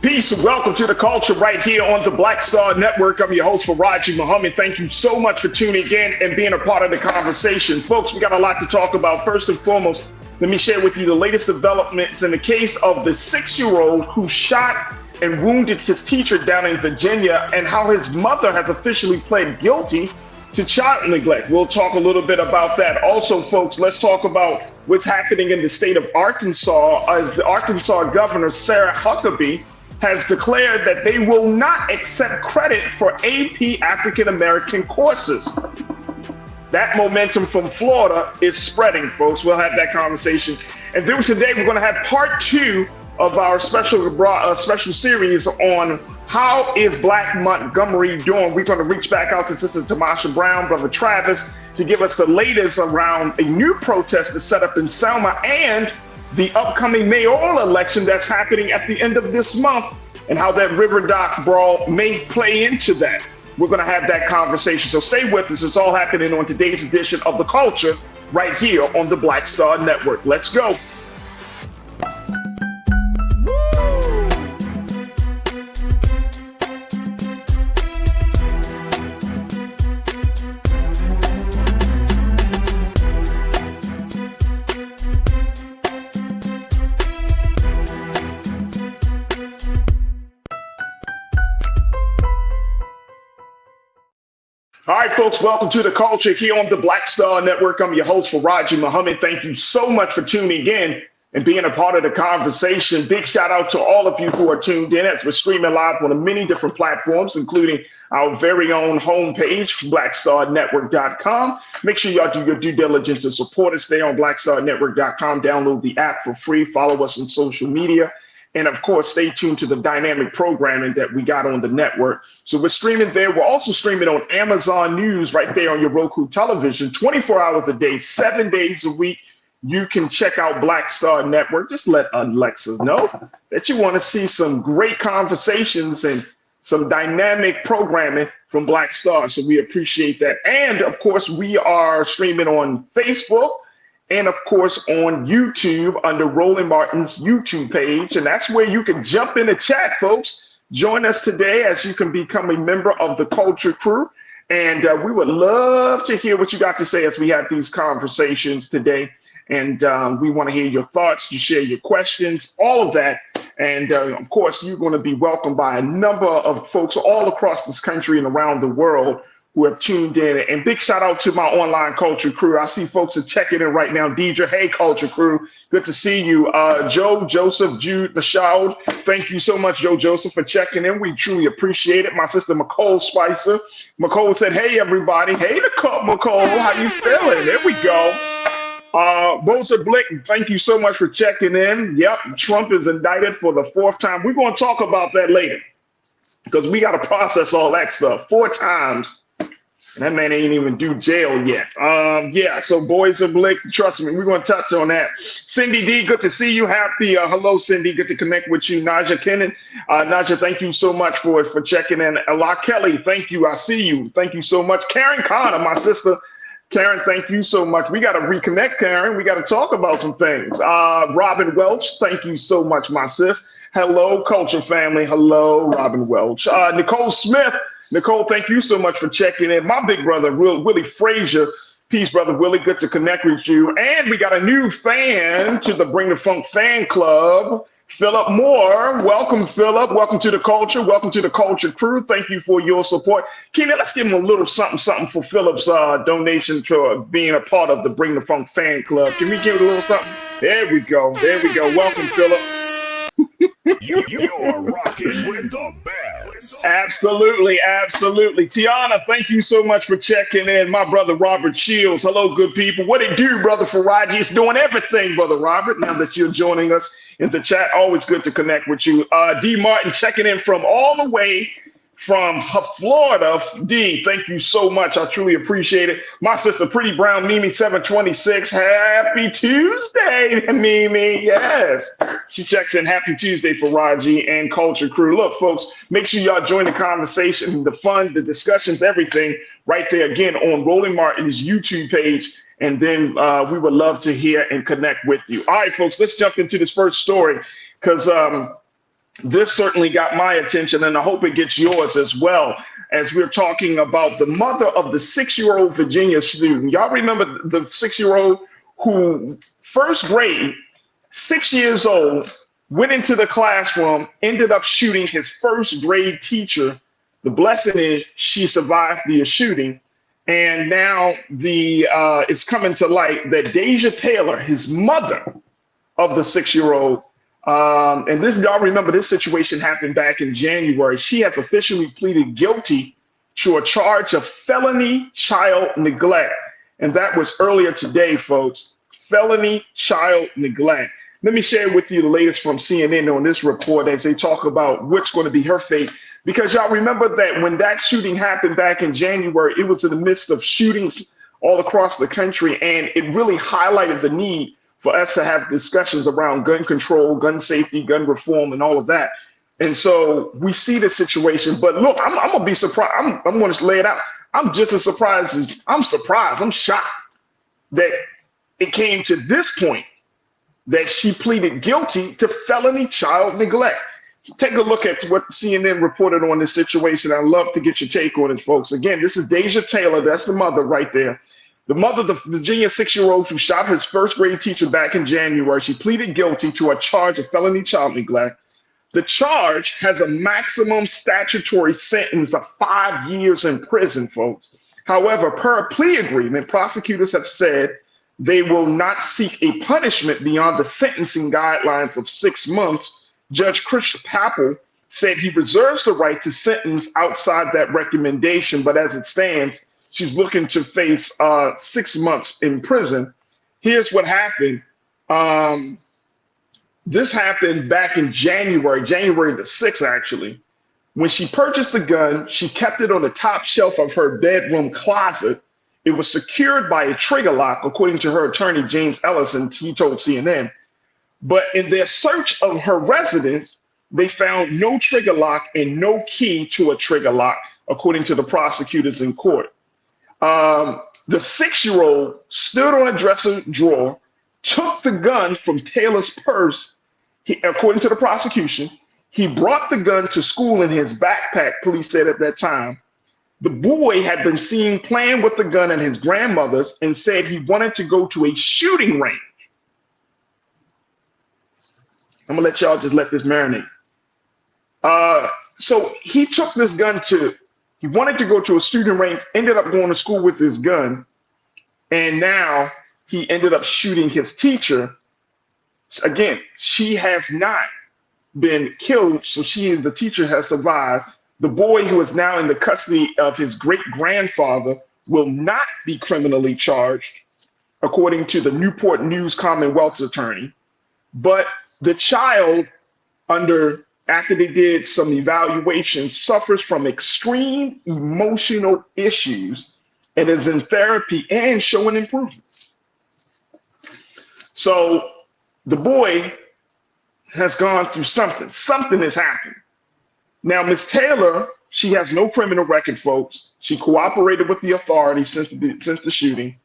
Peace and welcome to the culture right here on the Black Star Network. I'm your host, Farajii Muhammad. Thank you so much for tuning in and being a part of the conversation. Folks, we got a lot to talk about. First and foremost, let me share with you the latest developments in the case of the 6-year-old who shot and wounded his teacher down in Virginia and how his mother has officially pled guilty to child neglect. We'll talk a little bit about that. Also, folks, let's talk about what's happening in the state of Arkansas as the Arkansas governor, Sarah Huckabee, has declared that they will not accept credit for AP African American courses. That momentum from Florida is spreading, folks. We'll have that conversation. And then today we're going to have part 2 of our special series on how is Black Montgomery doing. We're going to reach back out to Sister Tamasha Brown, Brother Travis, to give us the latest around a new protest that's set up in Selma and the upcoming mayoral election that's happening at the end of this month and how that River Dock brawl may play into that. We're going to have that conversation. So stay with us. It's all happening on today's edition of The Culture right here on the Black Star Network. Let's go. All right, folks, welcome to The Culture here on the Black Star Network. I'm your host, Farajii Muhammad. Thank you so much for tuning in and being a part of the conversation. Big shout out to all of you who are tuned in as we're streaming live on many different platforms, including our very own homepage, blackstarnetwork.com. Make sure y'all do your due diligence to support us there on blackstarnetwork.com. Download the app for free. Follow us on social media. And of course, stay tuned to the dynamic programming that we got on the network. So we're streaming there. We're also streaming on Amazon News right there on your Roku television, 24 hours a day, 7 days a week. You can check out Black Star Network. Just let Alexa know that you want to see some great conversations and some dynamic programming from Black Star. So we appreciate that. And of course, we are streaming on Facebook and of course on YouTube under Roland Martin's YouTube page. And that's where you can jump in the chat, folks. Join us today as you can become a member of the Culture Crew. And we would love to hear what you got to say as we have these conversations today. And we want to hear your thoughts, you share your questions, all of that. And of course, you're going to be welcomed by a number of folks all across this country and around the world who have tuned in. And big shout out to my online Culture Crew. I see folks are checking in right now. Deidre, hey, Culture Crew. Good to see you. Joe, Joseph, Jude, Michaud. Thank you so much, Joe Joseph, for checking in. We truly appreciate it. My sister, McCole Spicer. McCole said, hey, everybody. Hey, McCole, how you feeling? There we go. Bosa Blick, thank you so much for checking in. Yep, Trump is indicted for the 4th time. We're going to talk about that later because we got to process all that stuff 4 times. And that man ain't even do jail yet. Yeah, so boys and Blick, trust me, we're going to touch on that. Cindy D, good to see you. Happy, hello, Cindy, good to connect with you. Naja Kennan, Naja, thank you so much for checking in. La Kelly, thank you, I see you. Thank you so much. Karen Connor, my sister. Karen, thank you so much. We got to reconnect, Karen. We got to talk about some things. Robin Welch, thank you so much, my sis. Hello, Culture family. Hello, Robin Welch. Nicole Smith. Nicole, thank you so much for checking in. My big brother, Willie Frazier. Peace, brother Willie. Good to connect with you. And we got a new fan to the Bring the Funk fan club, Philip Moore. Welcome, Philip. Welcome to the culture. Welcome to the Culture Crew. Thank you for your support. Keenan, let's give him a little something for Philip's donation to being a part of the Bring the Funk fan club. Can we give it a little something? There we go. There we go. Welcome, Philip. You're rocking with the best. Absolutely, absolutely. Tiana, thank you so much for checking in. My brother Robert Shields. Hello, good people. What it do, brother Farajii? It's doing everything, brother Robert. Now that you're joining us in the chat, always good to connect with you. D. Martin checking in from all the way from Florida. D, thank you so much. I truly appreciate it. My sister, Pretty Brown Mimi 726. Happy Tuesday, Mimi. Yes. She checks in. Happy Tuesday for Raji and Culture Crew. Look, folks, make sure y'all join the conversation, the fun, the discussions, everything right there again on Roland Martin's YouTube page. And then we would love to hear and connect with you. All right, folks, let's jump into this first story because This certainly got my attention, and I hope it gets yours as well, as we're talking about the mother of the 6-year-old Virginia student. Y'all remember the 6-year-old who, first grade, 6 years old, went into the classroom, ended up shooting his first grade teacher. The blessing is she survived the shooting. And now it's coming to light that Deja Taylor, his mother of the 6-year-old, and this, y'all remember, this situation happened back in January. She has officially pleaded guilty to a charge of felony child neglect. And that was earlier today, folks. Felony child neglect. Let me share with you the latest from CNN on this report as they talk about what's going to be her fate. Because y'all remember that when that shooting happened back in January, it was in the midst of shootings all across the country. And it really highlighted the need for us to have discussions around gun control, gun safety, gun reform, and all of that. And so we see the situation. But look, I'm going to be surprised. I'm going to lay it out. I'm just as surprised as I'm surprised. I'm shocked that it came to this point that she pleaded guilty to felony child neglect. Take a look at what CNN reported on this situation. I'd love to get your take on it, folks. Again, this is Deja Taylor. That's the mother right there. The mother of the Virginia 6-year-old who shot his first grade teacher back in January. She pleaded guilty to a charge of felony child neglect. The charge has a maximum statutory sentence of 5 years in prison, folks. However, per a plea agreement, prosecutors have said they will not seek a punishment beyond the sentencing guidelines of 6 months. Judge Chris Papel said he reserves the right to sentence outside that recommendation, but as it stands, she's looking to face 6 months in prison. Here's what happened. This happened back in January the 6th, actually. When she purchased the gun, she kept it on the top shelf of her bedroom closet. It was secured by a trigger lock, according to her attorney, James Ellison. He told CNN. But in their search of her residence, they found no trigger lock and no key to a trigger lock, according to the prosecutors in court. The 6-year-old stood on a dresser drawer, took the gun from Taylor's purse. According to the prosecution, he brought the gun to school in his backpack, police said at that time. The boy had been seen playing with the gun at his grandmother's and said he wanted to go to a shooting range. I'm gonna let y'all just let this marinate. So he took this gun he wanted to go to a shooting range, ended up going to school with his gun, and now he ended up shooting his teacher. Again, she has not been killed, so the teacher has survived. The boy, who is now in the custody of his great-grandfather, will not be criminally charged, according to the Newport News Commonwealth's attorney. But the child, after they did some evaluations, suffers from extreme emotional issues and is in therapy and showing improvements. So the boy has gone through something. Something has happened. Now, Ms. Taylor, she has no criminal record, folks. She cooperated with the authorities since the shooting,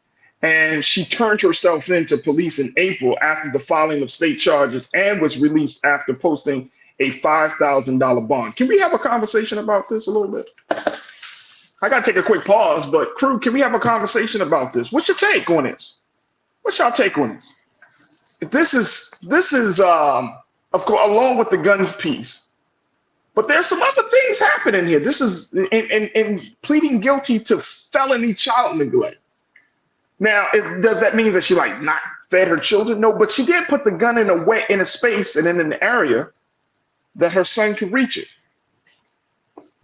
and she turned herself in to police in April after the filing of state charges and was released after posting a $5,000 bond. Can we have a conversation about this a little bit? I got to take a quick pause, but crew, can we have a conversation about this? What's your take on this? What's your take on this? This is of course, along with the gun piece. But there's some other things happening here. This is in pleading guilty to felony child neglect. Now, does that mean that she not fed her children? No, but she did put the gun in a space and in an area that her son could reach it.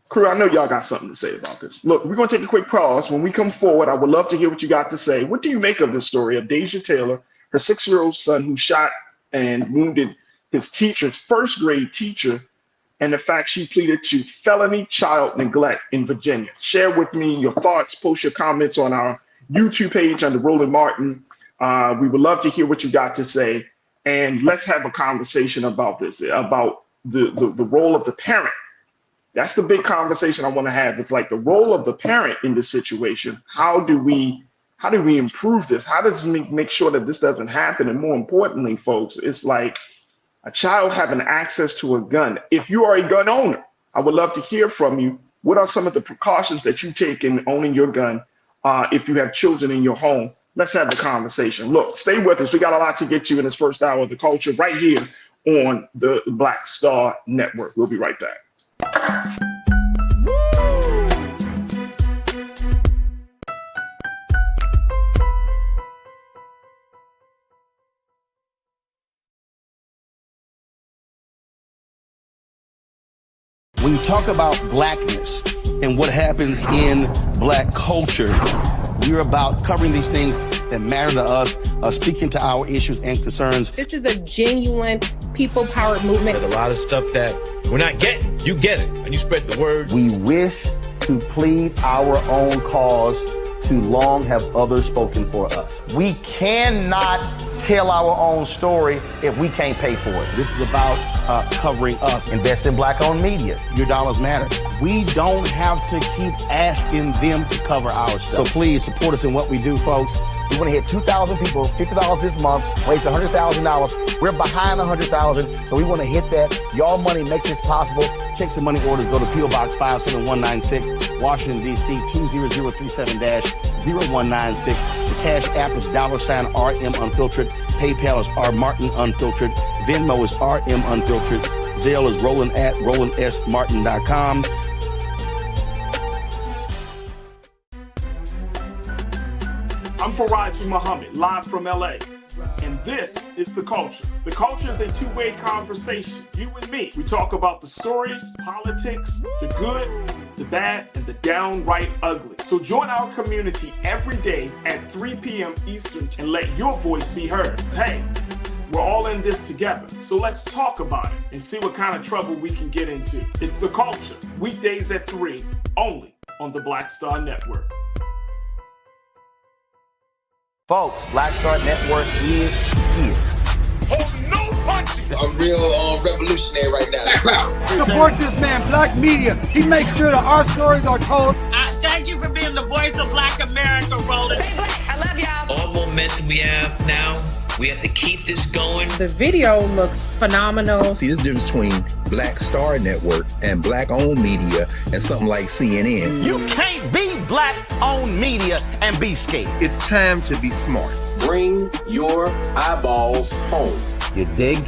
Crew, I know y'all got something to say about this. Look, we're going to take a quick pause. When we come forward, I would love to hear what you got to say. What do you make of this story of Deja Taylor, her 6-year-old son who shot and wounded his teacher's first grade teacher, and the fact she pleaded to felony child neglect in Virginia? Share with me your thoughts. Post your comments on our YouTube page under Roland Martin. We would love to hear what you got to say. And let's have a conversation about this, about the role of the parent. That's the big conversation I want to have. It's like the role of the parent in this situation. How do we improve this? How does we make sure that this doesn't happen? And more importantly, folks, it's like, a child having access to a gun. If you are a gun owner, I would love to hear from you. What are some of the precautions that you take in owning your gun if you have children in your home? Let's have the conversation. Look, stay with us. We got a lot to get to in this first hour of the culture right here on the Black Star Network. We'll be right back. When you talk about blackness and what happens in black culture, we're about covering these things that matter to us, speaking to our issues and concerns. This is a genuine people-powered movement. There's a lot of stuff that we're not getting. You get it, and you spread the word. We wish to plead our own cause. Too long have others spoken for us. We cannot tell our own story if we can't pay for it. This is about covering us. Invest in black-owned media. Your dollars matter. We don't have to keep asking them to cover our stuff. So please support us in what we do, folks. We want to hit 2,000 people, $50 this month, raise $100,000. We're behind 100,000, so we want to hit that. Your money makes this possible. Check some money orders. Go to P.O. Box 57196, Washington, D.C. 20037-0196. The Cash App is $RM Unfiltered. PayPal is R Martin Unfiltered. Venmo is RM Unfiltered. Zelle is Roland at RolandSMartin.com. I'm Farajii Muhammad, live from LA. And this is The Culture. The Culture is a two-way conversation. You and me. We talk about the stories, politics, the good, the bad, and the downright ugly. So join our community every day at 3 p.m. Eastern and let your voice be heard. Hey, we're all in this together. So let's talk about it and see what kind of trouble we can get into. It's The Culture, weekdays at 3, only on the Black Star Network. Folks, Black Star Network is here. Oh, no punching. I'm real revolutionary right now. Support this man, Black Media. He makes sure that our stories are told. Thank you for being the voice of Black America, Roland. Stay black. I love y'all. All momentum we have now, we have to keep this going. The video looks phenomenal. See, this difference between Black Star Network and black-owned media and something like CNN. You can't be black-owned media and be scared. It's time to be smart. Bring your eyeballs home. You dig?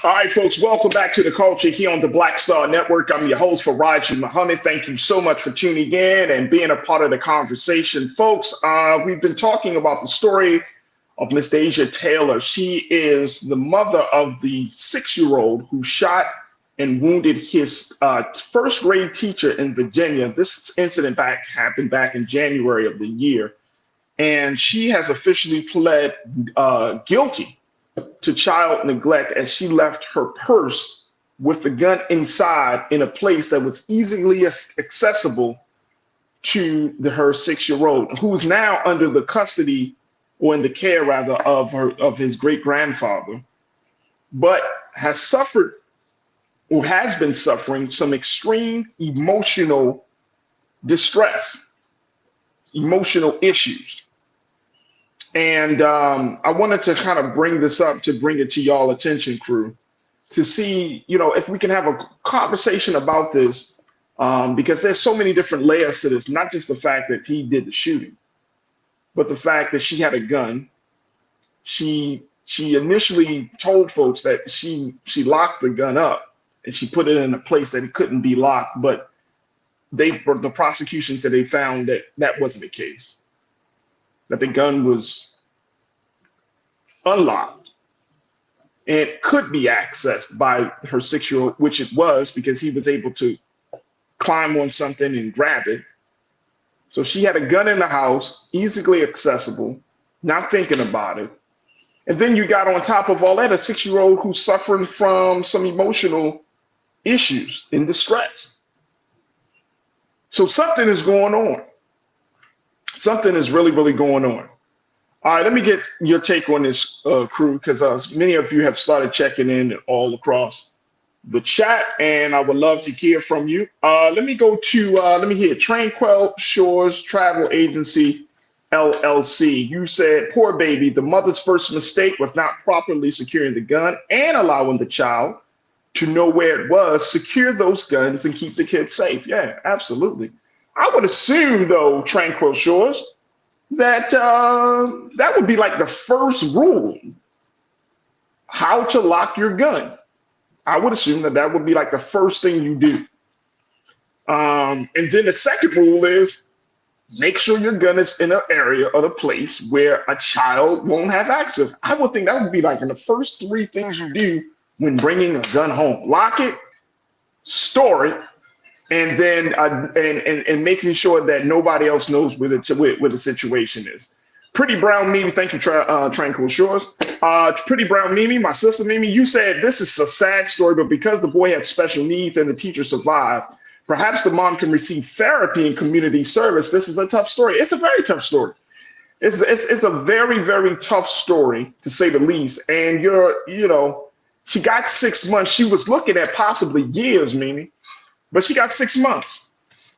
All right, folks, welcome back to The Culture here on the Black Star Network. I'm your host, Farajii Muhammad. Thank you so much for tuning in and being a part of the conversation. Folks, we've been talking about the story of Miss Deja Taylor. She is the mother of the 6-year-old who shot and wounded his first grade teacher in Virginia. This incident happened back in January of the year. And she has officially pled guilty to child neglect as she left her purse with the gun inside in a place that was easily accessible to her 6-year-old, who is now under the custody or in the care rather of his great grandfather, but has suffered or has been suffering some extreme emotional distress, emotional issues. And I wanted to kind of bring this up to bring it to y'all attention, crew, to see, if we can have a conversation about this, because there's so many different layers to this, not just the fact that he did the shooting, but the fact that she had a gun. She initially told folks that she locked the gun up and she put it in a place that it couldn't be locked, but the prosecution said they found that wasn't the case, that the gun was unlocked and could be accessed by her 6-year-old, which it was, because he was able to climb on something and grab it. So she had a gun in the house, easily accessible, not thinking about it. And then you got on top of all that a 6-year-old who's suffering from some emotional issues in distress. So something is going on. Something is really, really going on. All right, let me get your take on this, crew, because many of you have started checking in all across the chat, and I would love to hear from you. Let me go to, let me hear Tranquil Shores Travel Agency, LLC. You said, poor baby, the mother's first mistake was not properly securing the gun and allowing the child to know where it was. Secure those guns and keep the kids safe. Yeah, absolutely. I would assume, though, Tranquil Shores, that that would be like the first rule, how to lock your gun. I would assume that that would be like the first thing you do. And then the second rule is make sure your gun is in an area or a place where a child won't have access. I would think that would be like in the first 3 things you do when bringing a gun home. Lock it, store it, and then and making sure that nobody else knows where the situation is. Pretty Brown Mimi, thank you, Tranquil Shores. Pretty Brown Mimi, my sister Mimi, you said this is a sad story, but because the boy had special needs and the teacher survived, perhaps the mom can receive therapy and community service. This is a tough story. It's a very tough story. It's a very, very tough story, to say the least. And she got 6 months. She was looking at possibly years, Mimi, but she got 6 months.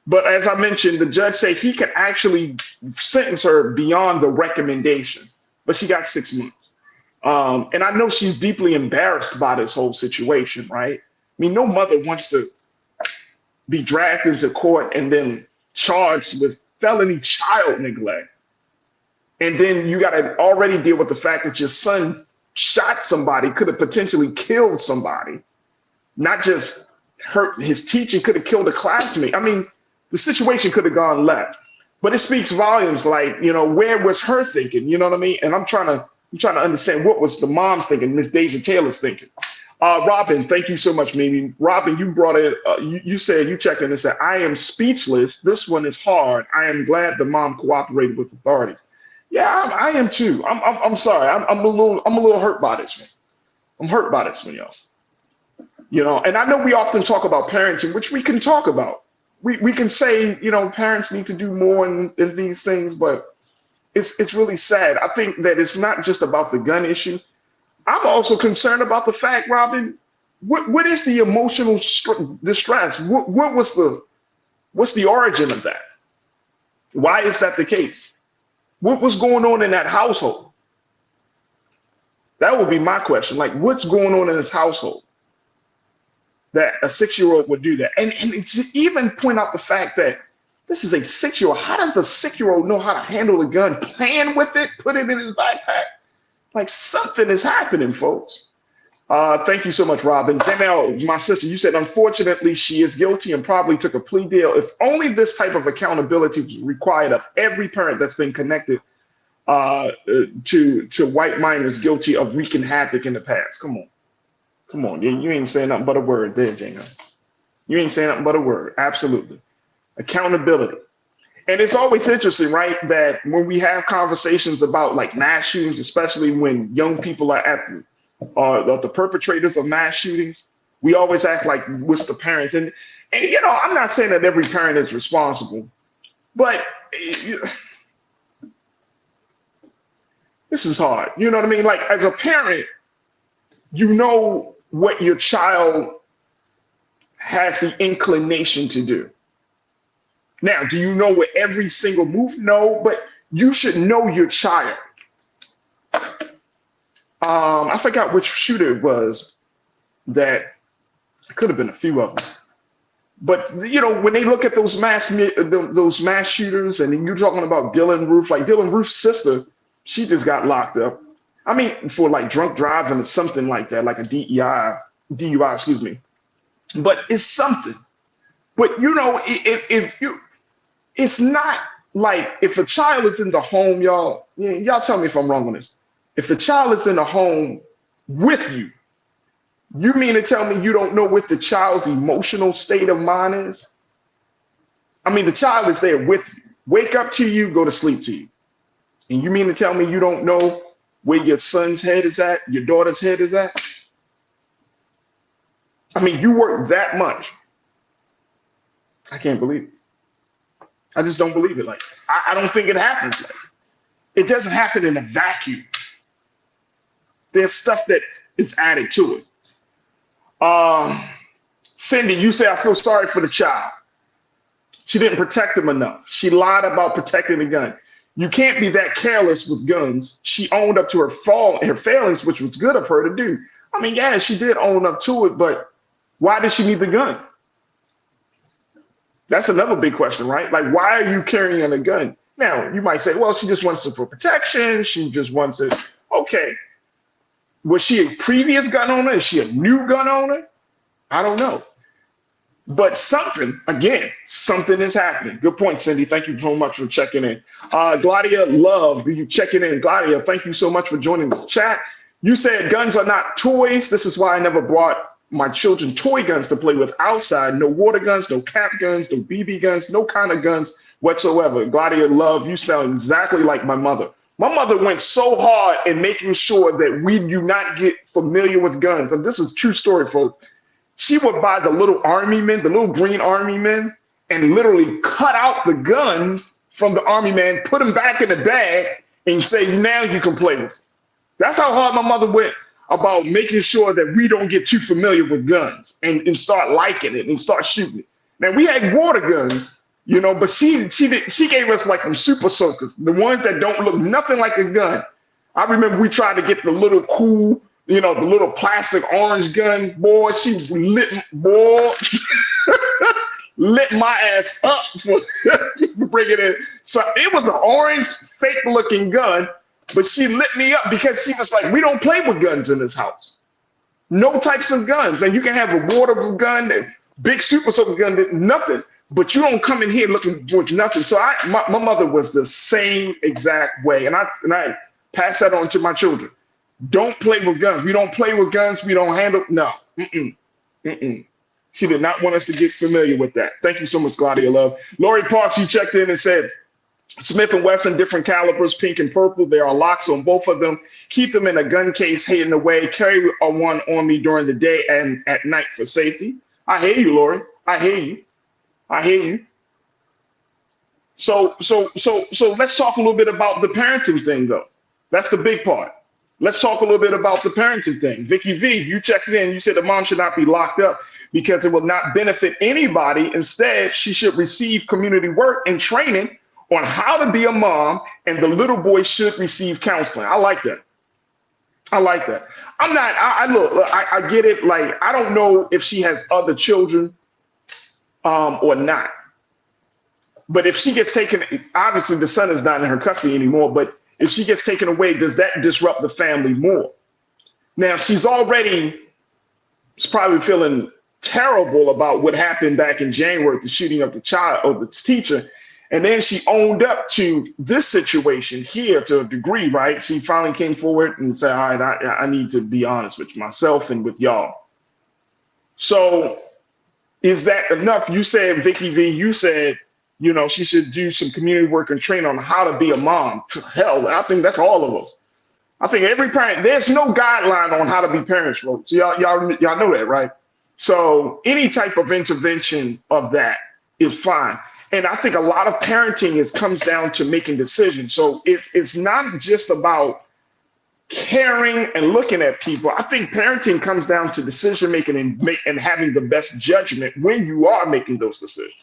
But as I mentioned, the judge said he could actually sentence her beyond the recommendation, but she got 6 months. And I know she's deeply embarrassed by this whole situation, right? I mean, no mother wants to be dragged into court and then charged with felony child neglect. And then you got to already deal with the fact that your son shot somebody, could have potentially killed somebody, not just hurt his teacher, could have killed a classmate. I mean, the situation could have gone left, but it speaks volumes. Like, where was her thinking? You know what I mean? And I'm trying to understand what was the mom's thinking, Miss Deja Taylor's thinking. Robin, thank you so much, Mimi. Robin, you brought it. You said you checked in and said, I am speechless. This one is hard. I am glad the mom cooperated with authorities. Yeah, I am too. I'm sorry. I'm a little hurt by this one. I'm hurt by this one, y'all. And I know we often talk about parenting, which we can talk about. We can say, parents need to do more in these things, but it's really sad. I think that it's not just about the gun issue. I'm also concerned about the fact, Robin, what is the emotional distress? What's the origin of that? Why is that the case? What was going on in that household? That would be my question. Like, what's going on in this household that a 6-year-old would do that? And to even point out the fact that this is a 6-year-old. How does a 6-year-old know how to handle a gun, plan with it, put it in his backpack? Like, something is happening, folks. Thank you so much, Robin. Janelle, my sister, you said, unfortunately, she is guilty and probably took a plea deal. If only this type of accountability was required of every parent that's been connected to white minors guilty of wreaking havoc in the past. Come on. You ain't saying nothing but a word there, Janelle. You ain't saying nothing but a word. Absolutely. Accountability. And it's always interesting, right, that when we have conversations about like mass shootings, especially when young people are at the perpetrators of mass shootings, we always act like what's the parents. And I'm not saying that every parent is responsible, but this is hard. You know what I mean? Like, as a parent, you know what your child has the inclination to do. Now, do you know what every single move? No, but you should know your child. I forgot which shooter it was that, it could have been a few of them. But when they look at those mass shooters, and you're talking about Dylan Roof, like Dylan Roof's sister, she just got locked up. I mean, for like drunk driving or something like that, like a DUI, excuse me. But it's something. But it's not like if a child is in the home, y'all tell me if I'm wrong on this. If the child is in the home with you, you mean to tell me you don't know what the child's emotional state of mind is? I mean, the child is there with you. wake up to you, go to sleep to you. And you mean to tell me you don't know where your son's head is at, your daughter's head is at? I mean, you work that much. I can't believe it. I just don't believe it. Like, I don't think it happens. Like, it doesn't happen in a vacuum. There's stuff that is added to it. Cindy, you say, I feel sorry for the child. She didn't protect him enough. She lied about protecting the gun. You can't be that careless with guns. She owned up to her failings, which was good of her to do. I mean, yeah, she did own up to it, but why did she need the gun? That's another big question, right? Like, why are you carrying a gun? Now, you might say, well, she just wants it for protection. She just wants it. Okay. Was she a previous gun owner? Is she a new gun owner? I don't know. But something is happening. Good point, Cindy. Thank you so much for checking in. Gladia Love, you checking in? Gladia, thank you so much for joining the chat. You said guns are not toys. This is why I never brought my children toy guns to play with outside. No water guns, no cap guns, no BB guns, no kind of guns whatsoever. Gladia Love, you sound exactly like my mother. My mother went so hard in making sure that we do not get familiar with guns. And this is a true story, folks. She would buy the little army men, the little green army men, and literally cut out the guns from the army man, put them back in the bag, and say, now you can play with them. That's how hard my mother went about making sure that we don't get too familiar with guns and start liking it and start shooting it. Now, we had water guns, you know, but she gave us like them super soakers, the ones that don't look nothing like a gun. I remember we tried to get the little cool, you know, the little plastic orange gun. Boy, she lit my ass up for bringing it in. So it was an orange fake looking gun, but she lit me up because she was like, we don't play with guns in this house. No types of guns. And you can have a water gun, a big super soaker gun, nothing. But you don't come in here looking for nothing. So my mother was the same exact way. And I pass that on to my children. Don't play with guns. We don't play with guns. We don't handle. No. She did not want us to get familiar with that. Thank you so much, Gladia Love. Lori Parks, you checked in and said, Smith & Wesson, different calibers, pink and purple. There are locks on both of them. Keep them in a gun case hidden away. Carry one on me during the day and at night for safety. I hear you, Lori. I hear you. I hear you. So let's talk a little bit about the parenting thing, though. That's the big part. Let's talk a little bit about the parenting thing. Vicky V, you checked in. You said the mom should not be locked up because it will not benefit anybody. Instead, she should receive community work and training on how to be a mom, and the little boy should receive counseling. I like that. I like that. I get it. Like, I don't know if she has other children or not. But if she gets taken, obviously the son is not in her custody anymore, but if she gets taken away, does that disrupt the family more? Now, she's probably feeling terrible about what happened back in January, the shooting of the child or the teacher. And then she owned up to this situation here to a degree, right? She finally came forward and said, all right, I need to be honest with myself and with y'all. So is that enough? You said, Vicky V, you said, you know, she should do some community work and train on how to be a mom. Hell, I think that's all of us. I think every parent, there's no guideline on how to be parents, folks. Y'all know that, right? So any type of intervention of that is fine. And I think a lot of parenting comes down to making decisions. So it's not just about caring and looking at people. I think parenting comes down to decision making and having the best judgment when you are making those decisions.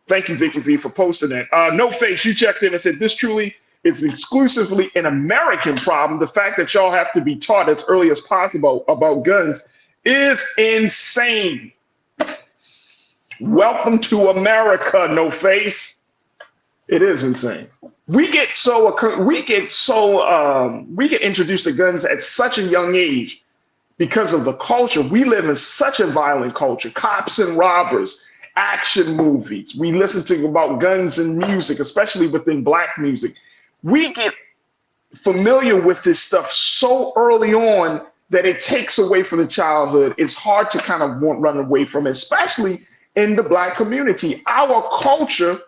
Thank you, Vicky V, for posting that. No Face, you checked in and said, this truly is exclusively an American problem. The fact that y'all have to be taught as early as possible about guns is insane. Welcome to America, No Face. It is insane. We get introduced to guns at such a young age because of the culture. We live in such a violent culture. Cops and robbers, action movies. We listen to about guns and music, especially within Black music. We get familiar with this stuff so early on that it takes away from the childhood. It's hard to kind of run away from it, especially in the Black community. Our culture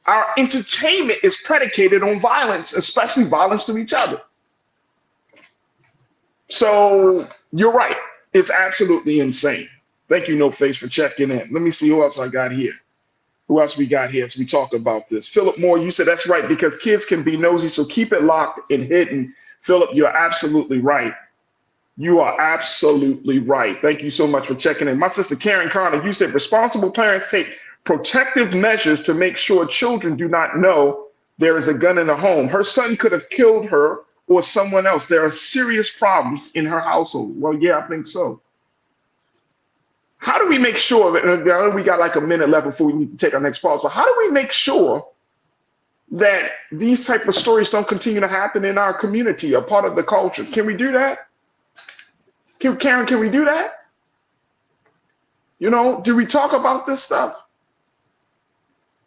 our entertainment is predicated on violence, especially violence to each other. So you're right. It's absolutely insane. Thank you, No Face, for checking in. Let me see who else I got here. Who else we got here as we talk about this? Philip Moore, you said that's right, because kids can be nosy, so keep it locked and hidden. Philip, you're absolutely right. You are absolutely right. Thank you so much for checking in. My sister Karen Connor, you said responsible parents take protective measures to make sure children do not know there is a gun in the home. Her son could have killed her or someone else. There are serious problems in her household. Well, yeah, I think so. How do we make sure that we got like a minute left before we need to take our next pause, but how do we make sure that these type of stories don't continue to happen in our community, a part of the culture? Can we do that? Karen, can we do that? You know, do we talk about this stuff?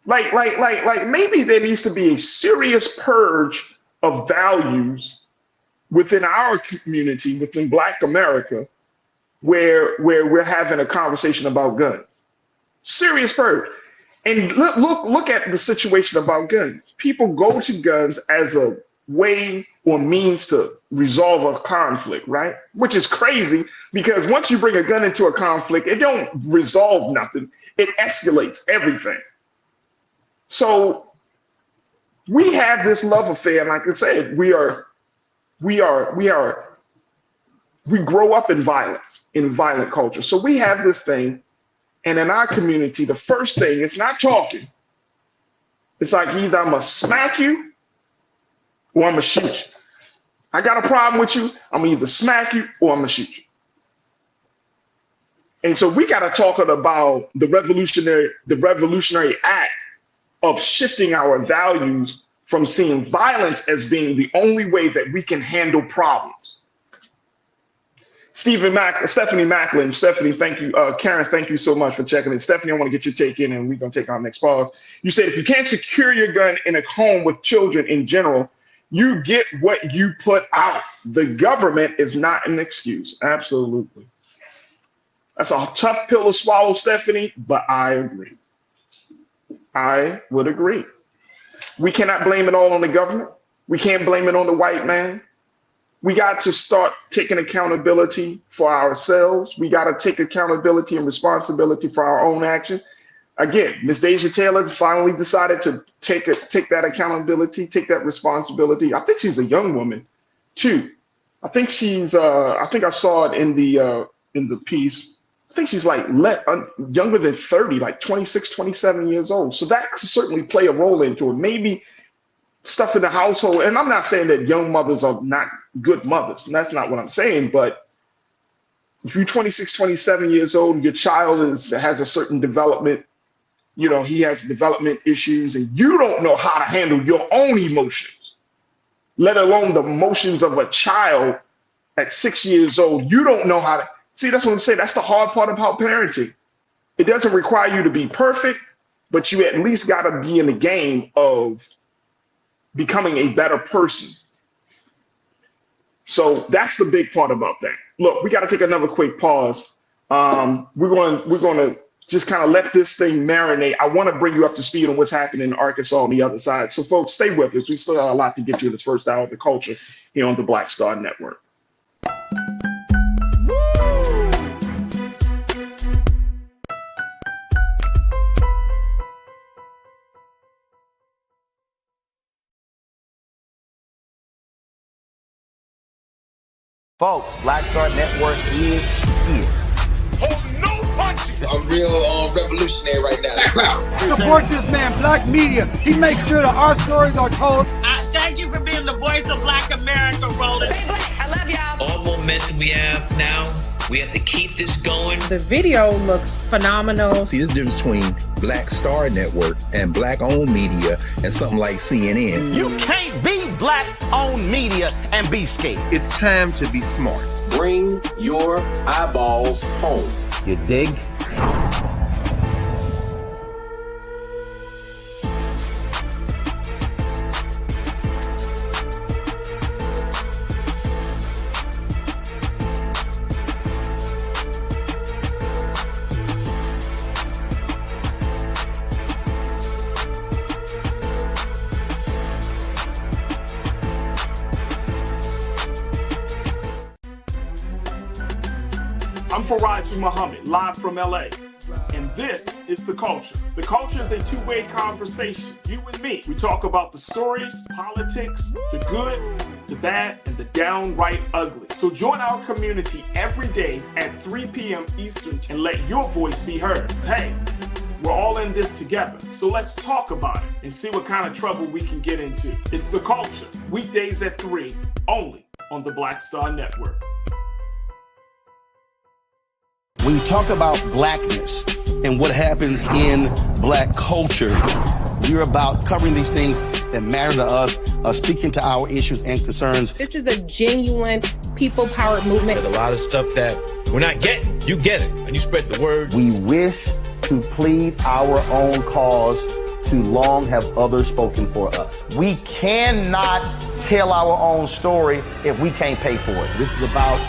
Like maybe there needs to be a serious purge of values within our community, within Black America, where we're having a conversation about guns. Serious purge. And look at the situation about guns. People go to guns as a way or means to resolve a conflict, right? Which is crazy, because once you bring a gun into a conflict, it don't resolve nothing. It escalates everything. So we have this love affair, and like I said, we grow up in violence, in violent culture. So we have this thing, and in our community, the first thing is not talking. It's like either I'm gonna smack you or I'm gonna shoot you. I got a problem with you, I'm gonna either smack you or I'm gonna shoot you. And so we gotta talk about the revolutionary act of shifting our values from seeing violence as being the only way that we can handle problems. Stephanie Macklin, Stephanie, thank you. Karen, thank you so much for checking in. Stephanie, I want to get your take in, and we're going to take our next pause. You said if you can't secure your gun in a home with children in general, you get what you put out. The government is not an excuse. Absolutely. That's a tough pill to swallow, Stephanie, but I agree. I would agree. We cannot blame it all on the government. We can't blame it on the white man. We got to start taking accountability for ourselves. We got to take accountability and responsibility for our own action. Again, Ms. Deja Taylor finally decided to take that accountability, take that responsibility. I think she's a young woman too. I think she's, I think I saw it in the piece. I think she's like younger than 30, like 26, 27 years old. So that could certainly play a role into it. Maybe stuff in the household. And I'm not saying that young mothers are not good mothers. And that's not what I'm saying. But if you're 26, 27 years old and your child has a certain development, you know, he has development issues, and you don't know how to handle your own emotions, let alone the emotions of a child at 6 years old. You don't know how to. See, that's what I'm saying. That's the hard part about parenting. It doesn't require you to be perfect, but you at least got to be in the game of becoming a better person. So that's the big part about that. Look, we got to take another quick pause. We're going to just kind of let this thing marinate. I want to bring you up to speed on what's happening in Arkansas on the other side. So folks, stay with us. We still got a lot to get to in this first hour of the culture here on the Black Star Network. Folks, Black Star Network is here. Hold no punches. I'm real revolutionary right now. Support this man, Black Media. He makes sure that our stories are told. Thank you for being the voice of Black America, Roland. Stay black. I love y'all. All momentum we have now, we have to keep this going. The video looks phenomenal. See, this difference between Black Star Network and Black-owned media and something like CNN. You can't be Black-owned media and be scared. It's time to be smart. Bring your eyeballs home. You dig? Farajii Muhammad, live from LA. And this is The Culture. The Culture is a two-way conversation. You and me. We talk about the stories, politics, the good, the bad, and the downright ugly. So join our community every day at 3 p.m. Eastern and let your voice be heard. Hey, we're all in this together. So let's talk about it and see what kind of trouble we can get into. It's The Culture. Weekdays at 3, only on the Black Star Network. When you talk about blackness and what happens in black culture, we're about covering these things that matter to us, speaking to our issues and concerns. This is a genuine people-powered movement. There's a lot of stuff that we're not getting. You get it, and you spread the word. We wish to plead our own cause. Too long have others spoken for us. We cannot tell our own story if we can't pay for it. This is about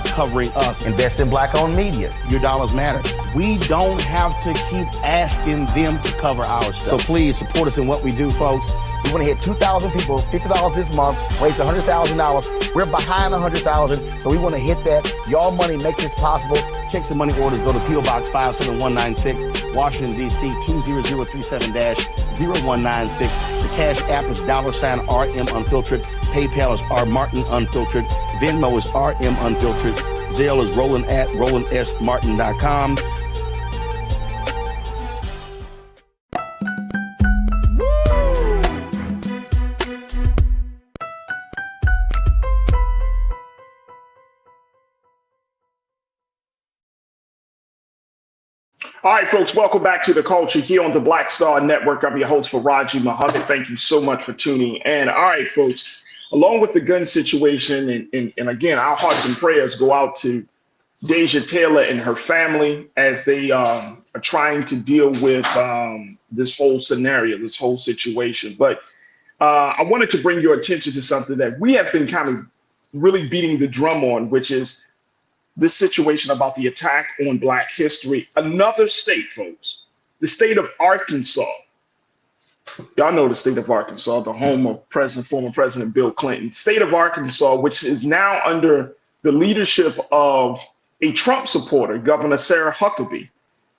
covering us. Invest in black-owned media. Your dollars matter. We don't have to keep asking them to cover our stuff. So please support us in what we do, folks. We want to hit 2,000 people, $50 this month, raise $100,000. We're behind 100,000, so we want to hit that. Y'all money make this possible. Checks and money orders go to P.O. Box 57196, Washington, D.C. 20037-0196. The Cash App is $RM Unfiltered. PayPal is R Martin Unfiltered. Venmo is RM Unfiltered. Zelle is Roland at RolandSMartin.com. All right, folks, welcome back to The Culture here on the Black Star Network. I'm your host, Farajii Muhammad. Thank you so much for tuning in. All right, folks, along with the gun situation, and again, our hearts and prayers go out to Deja Taylor and her family as they are trying to deal with this whole scenario, this whole situation. But I wanted to bring your attention to something that we have been kind of really beating the drum on, which is this situation about the attack on Black history. Another state, folks, the state of Arkansas. Y'all know the state of Arkansas, the home of former President Bill Clinton. State of Arkansas, which is now under the leadership of a Trump supporter, Governor Sarah Huckabee.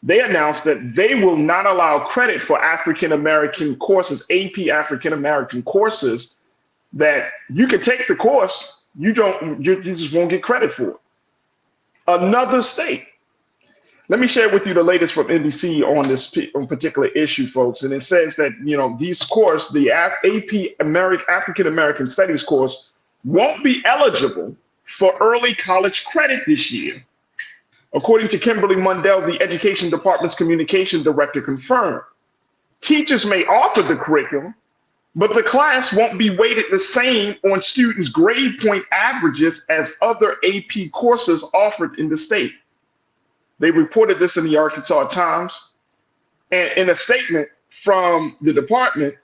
They announced that they will not allow credit for African-American courses, AP African-American courses, that you can take the course, you just won't get credit for it. Another state. Let me share with you the latest from NBC on this particular issue, folks. And it says that, these courses, the AP African American Studies course, won't be eligible for early college credit this year. According to Kimberly Mundell, the Education Department's communication director, confirmed. Teachers may offer the curriculum, but the class won't be weighted the same on students' grade point averages as other AP courses offered in the state. They reported this in the Arkansas Times. And in a statement from the department,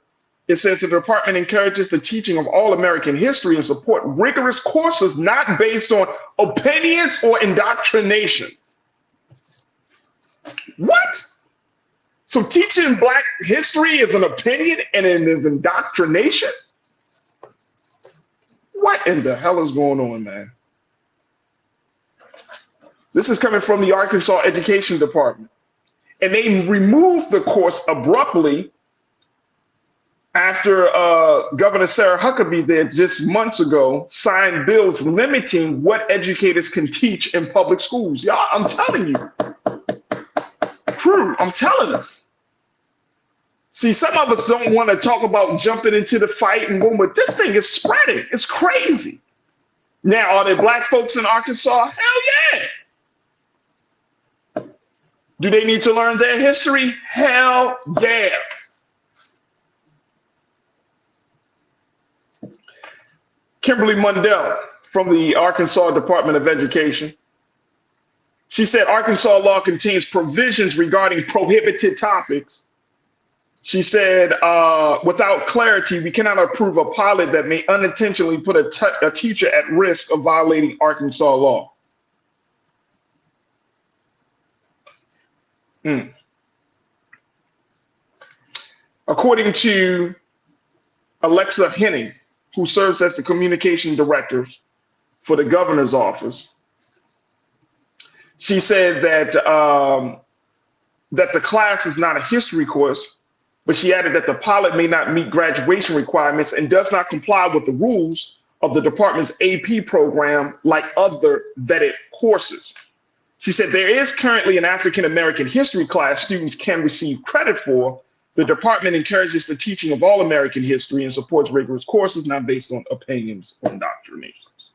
it says the department encourages the teaching of all American history and support rigorous courses not based on opinions or indoctrination. What? So teaching Black history is an opinion and it is indoctrination? What in the hell is going on, man? This is coming from the Arkansas Education Department. And they removed the course abruptly after Governor Sarah Huckabee there just months ago signed bills limiting what educators can teach in public schools. Y'all, I'm telling you. True, I'm telling us. See, some of us don't want to talk about jumping into the fight and going, but this thing is spreading. It's crazy. Now, are there Black folks in Arkansas? Hell yeah. Do they need to learn their history? Hell yeah. Kimberly Mundell from the Arkansas Department of Education. She said Arkansas law contains provisions regarding prohibited topics. She said, without clarity, we cannot approve a pilot that may unintentionally put a teacher at risk of violating Arkansas law. According to Alexa Henning, who serves as the communication director for the governor's office, She said that that the class is not a history course, but she added that the pilot may not meet graduation requirements and does not comply with the rules of the department's AP program like other vetted courses. She said there is currently an African American history class students can receive credit for. The department encourages the teaching of all American history and supports rigorous courses not based on opinions or indoctrinations.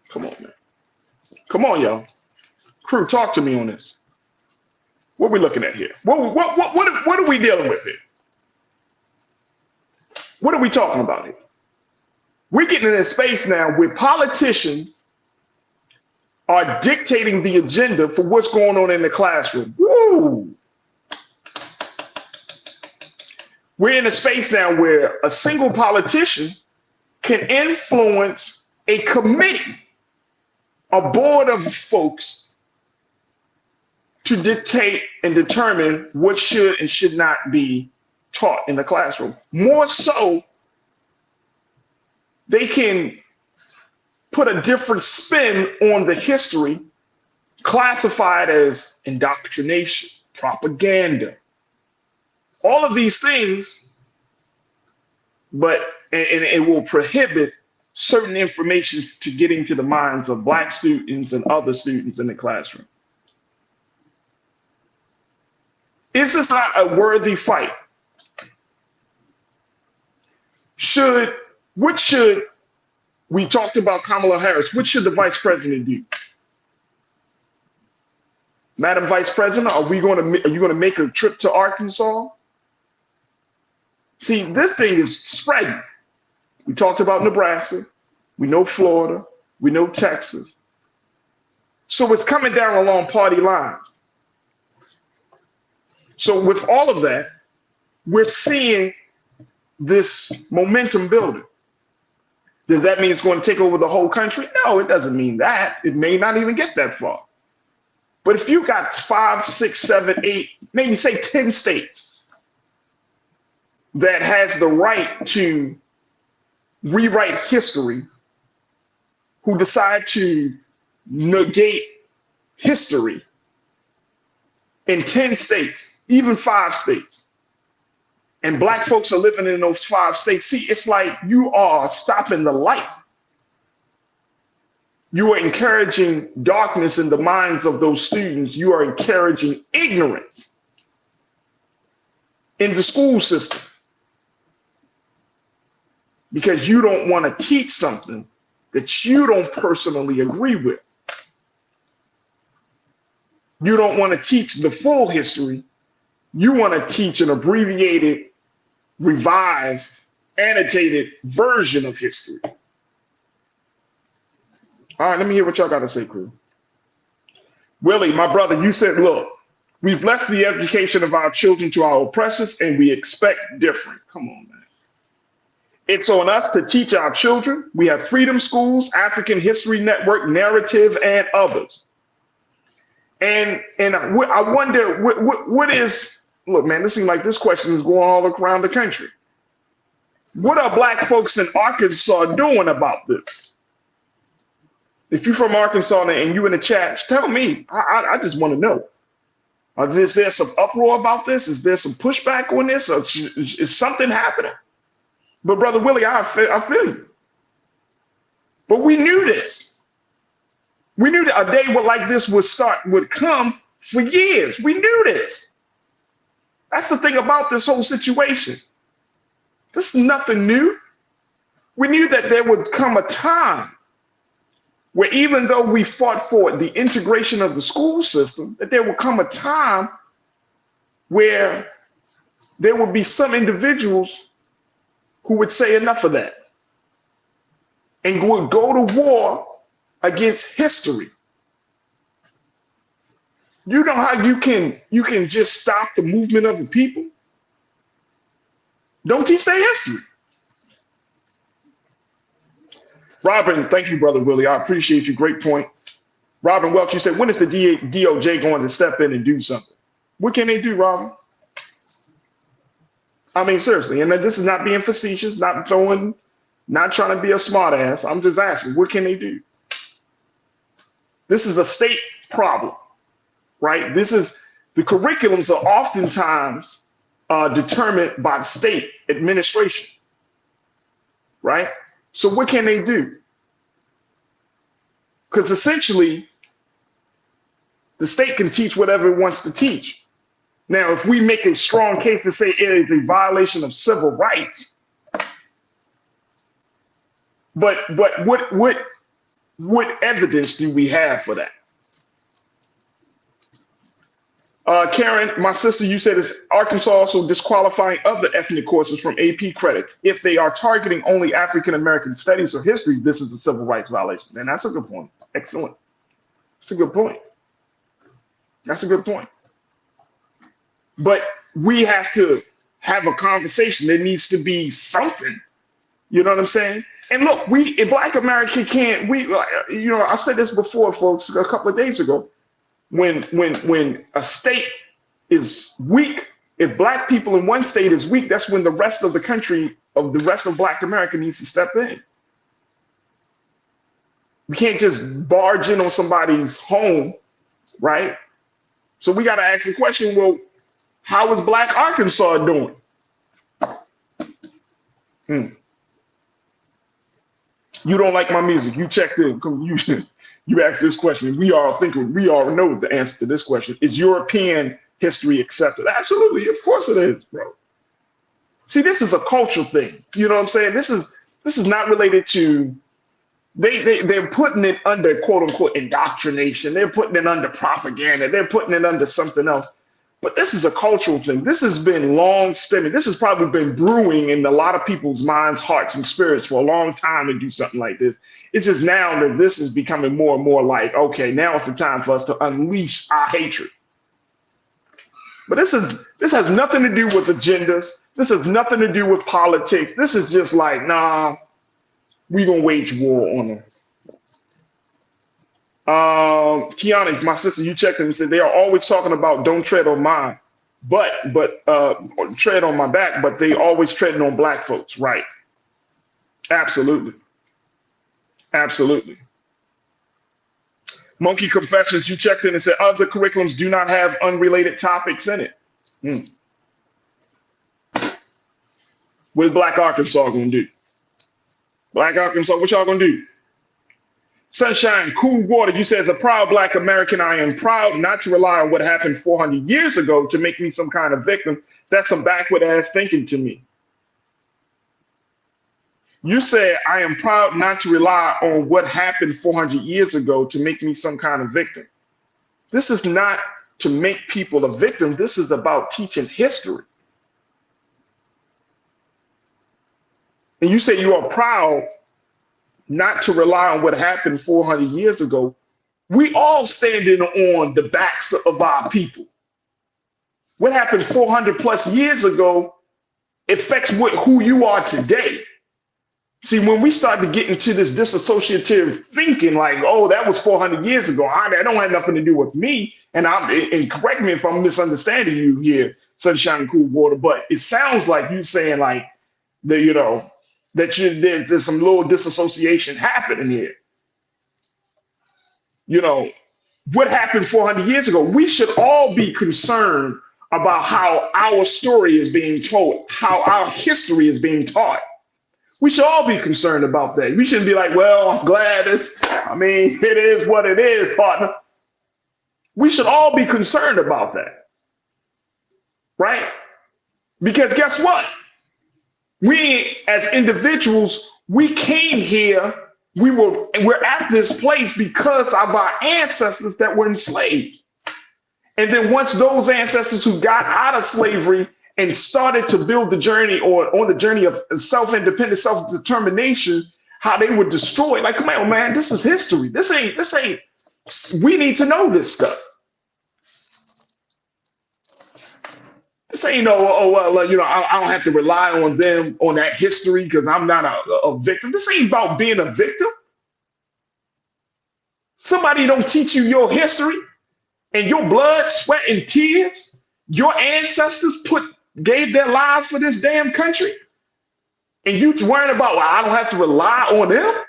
Come on, man. Come on, y'all. Crew, talk to me on this. What are we looking at here? What are we dealing with here? What are we talking about here? We're getting in a space now where politicians are dictating the agenda for what's going on in the classroom. Woo! We're in a space now where a single politician can influence a committee, a board of folks, to dictate and determine what should and should not be taught in the classroom. More so, they can put a different spin on the history, classified as indoctrination, propaganda, all of these things, but and it will prohibit certain information to get into the minds of Black students and other students in the classroom. Is this not a worthy fight? We talked about Kamala Harris. What should the vice president do? Madam Vice President, are you going to make a trip to Arkansas? See, this thing is spreading. We talked about Nebraska. We know Florida. We know Texas. So it's coming down along party lines. So with all of that, we're seeing this momentum building. Does that mean it's going to take over the whole country? No, it doesn't mean that. It may not even get that far. But if you got 5, 6, 7, 8, maybe say 10 states that has the right to rewrite history, who decide to negate history in 10 states, even 5 states, and Black folks are living in those 5 states, see, it's like you are stopping the light. You are encouraging darkness in the minds of those students. You are encouraging ignorance in the school system because you don't want to teach something that you don't personally agree with. You don't want to teach the full history. You want to teach an abbreviated, revised, annotated version of history. All right, let me hear what y'all got to say, crew. Willie, my brother, you said, look, we've left the education of our children to our oppressors and we expect different. Come on, man. It's on us to teach our children. We have Freedom Schools, African History Network, Narrative, and others. And I wonder what is, look, man, this seems like this question is going all around the country. What are Black folks in Arkansas doing about this? If you're from Arkansas and you in the chat, tell me. I just want to know. Is there some uproar about this? Is there some pushback on this? Or is something happening? But Brother Willie, I feel you. But we knew this. We knew that a day like this would come for years. We knew this. That's the thing about this whole situation. This is nothing new. We knew that there would come a time where even though we fought for the integration of the school system, that there would come a time where there would be some individuals who would say enough of that and would go to war against history. You know how you can just stop the movement of the people? Don't teach their history. Robin, thank you, Brother Willie. I appreciate you. Great point. Robin Welch, you said, when is the DOJ going to step in and do something? What can they do, Robin? I mean, seriously, and this is not being facetious, not trying to be a smart ass. I'm just asking, what can they do? This is a state problem, right? The curriculums are oftentimes determined by the state administration, right? So what can they do? Because essentially, the state can teach whatever it wants to teach. Now, if we make a strong case to say it is a violation of civil rights, but what evidence do we have for that? Karen, my sister, you said, is Arkansas also disqualifying other ethnic courses from AP credits? If they are targeting only African-American studies or history, this is a civil rights violation. And that's a good point. Excellent. That's a good point. That's a good point. But we have to have a conversation. There needs to be something. You know what I'm saying? And look, in Black America can't, I said this before, folks, a couple of days ago. When a state is weak, if Black people in one state is weak, that's when the rest of the country, of the rest of Black America needs to step in. We can't just barge in on somebody's home, right? So we got to ask the question, well, how is Black Arkansas doing? You don't like my music. You checked in. You asked this question. We all know the answer to this question. Is European history accepted? Absolutely. Of course it is, bro. See, this is a cultural thing. You know what I'm saying? This is not related to, they're putting it under quote unquote indoctrination. They're putting it under propaganda. They're putting it under something else. But this is a cultural thing. This has been long spinning. This has probably been brewing in a lot of people's minds, hearts, and spirits for a long time to do something like this. It's just now that this is becoming more and more like, okay, now it's the time for us to unleash our hatred. But this has nothing to do with agendas. This has nothing to do with politics. This is just like, nah, we're gonna wage war on them. Kiana, my sister, you checked in and said they are always talking about don't tread on mine, but tread on my back, but they always treading on Black folks, right? Absolutely. Absolutely. Monkey Confessions, you checked in and said other curriculums do not have unrelated topics in it. What is Black Arkansas gonna do? Black Arkansas, what y'all gonna do? Sunshine, Cool Water, you said, as a proud Black American, I am proud not to rely on what happened 400 years ago to make me some kind of victim. That's some backward ass thinking to me. You said, I am proud not to rely on what happened 400 years ago to make me some kind of victim. This is not to make people a victim. This is about teaching history. And you say you are proud not to rely on what happened 400 years ago. We all standing on the backs of our people. What happened 400 plus years ago affects who you are today. See, when we start to get into this disassociative thinking, like, oh, that was 400 years ago, that don't have nothing to do with me. And correct me if I'm misunderstanding you here, Sunshine Cool Water, but it sounds like you saying like there's some little disassociation happening here. What happened 400 years ago? We should all be concerned about how our story is being told, how our history is being taught. We should all be concerned about that. We shouldn't be like, well, I'm glad it is what it is, partner. We should all be concerned about that, right? Because guess what? We, as individuals, we came here, we're at this place because of our ancestors that were enslaved. And then once those ancestors who got out of slavery and started to build the journey or on the journey of self-independence, self-determination, how they were destroyed. Like, come on, man, this is history. This ain't, we need to know this stuff. This ain't I don't have to rely on them, on that history because I'm not a victim. This ain't about being a victim. Somebody don't teach you your history and your blood, sweat, and tears. Your ancestors gave their lives for this damn country. And you worrying about, well, I don't have to rely on them?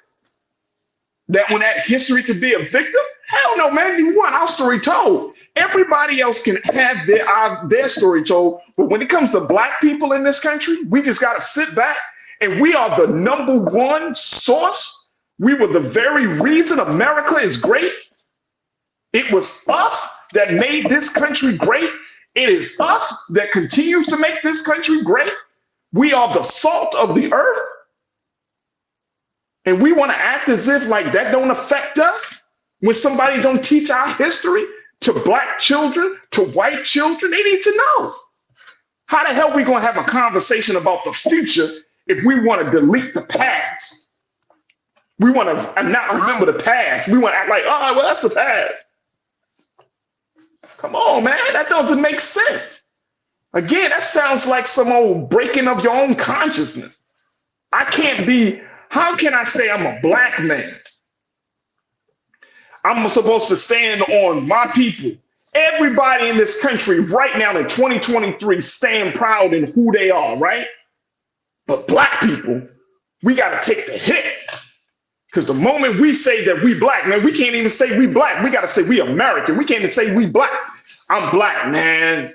That when that history could be a victim? Hell no, man. You want our story told. Everybody else can have their story told. But when it comes to black people in this country, we just got to sit back, and we are the #1 source. We were the very reason America is great. It was us that made this country great. It is us that continues to make this country great. We are the salt of the earth. And we want to act as if like that don't affect us when somebody don't teach our history to black children, to white children. They need to know. How the hell are we going to have a conversation about the future if we want to delete the past? We want to not remember the past. We want to act like, oh, well, that's the past. Come on, man. That doesn't make sense. Again, that sounds like some old breaking of your own consciousness. How can I say I'm a black man? I'm supposed to stand on my people. Everybody in this country right now in 2023 stand proud in who they are, right? But black people, we got to take the hit. Because the moment we say that we black, man, we can't even say we black. We got to say we American. We can't even say we black. I'm black, man.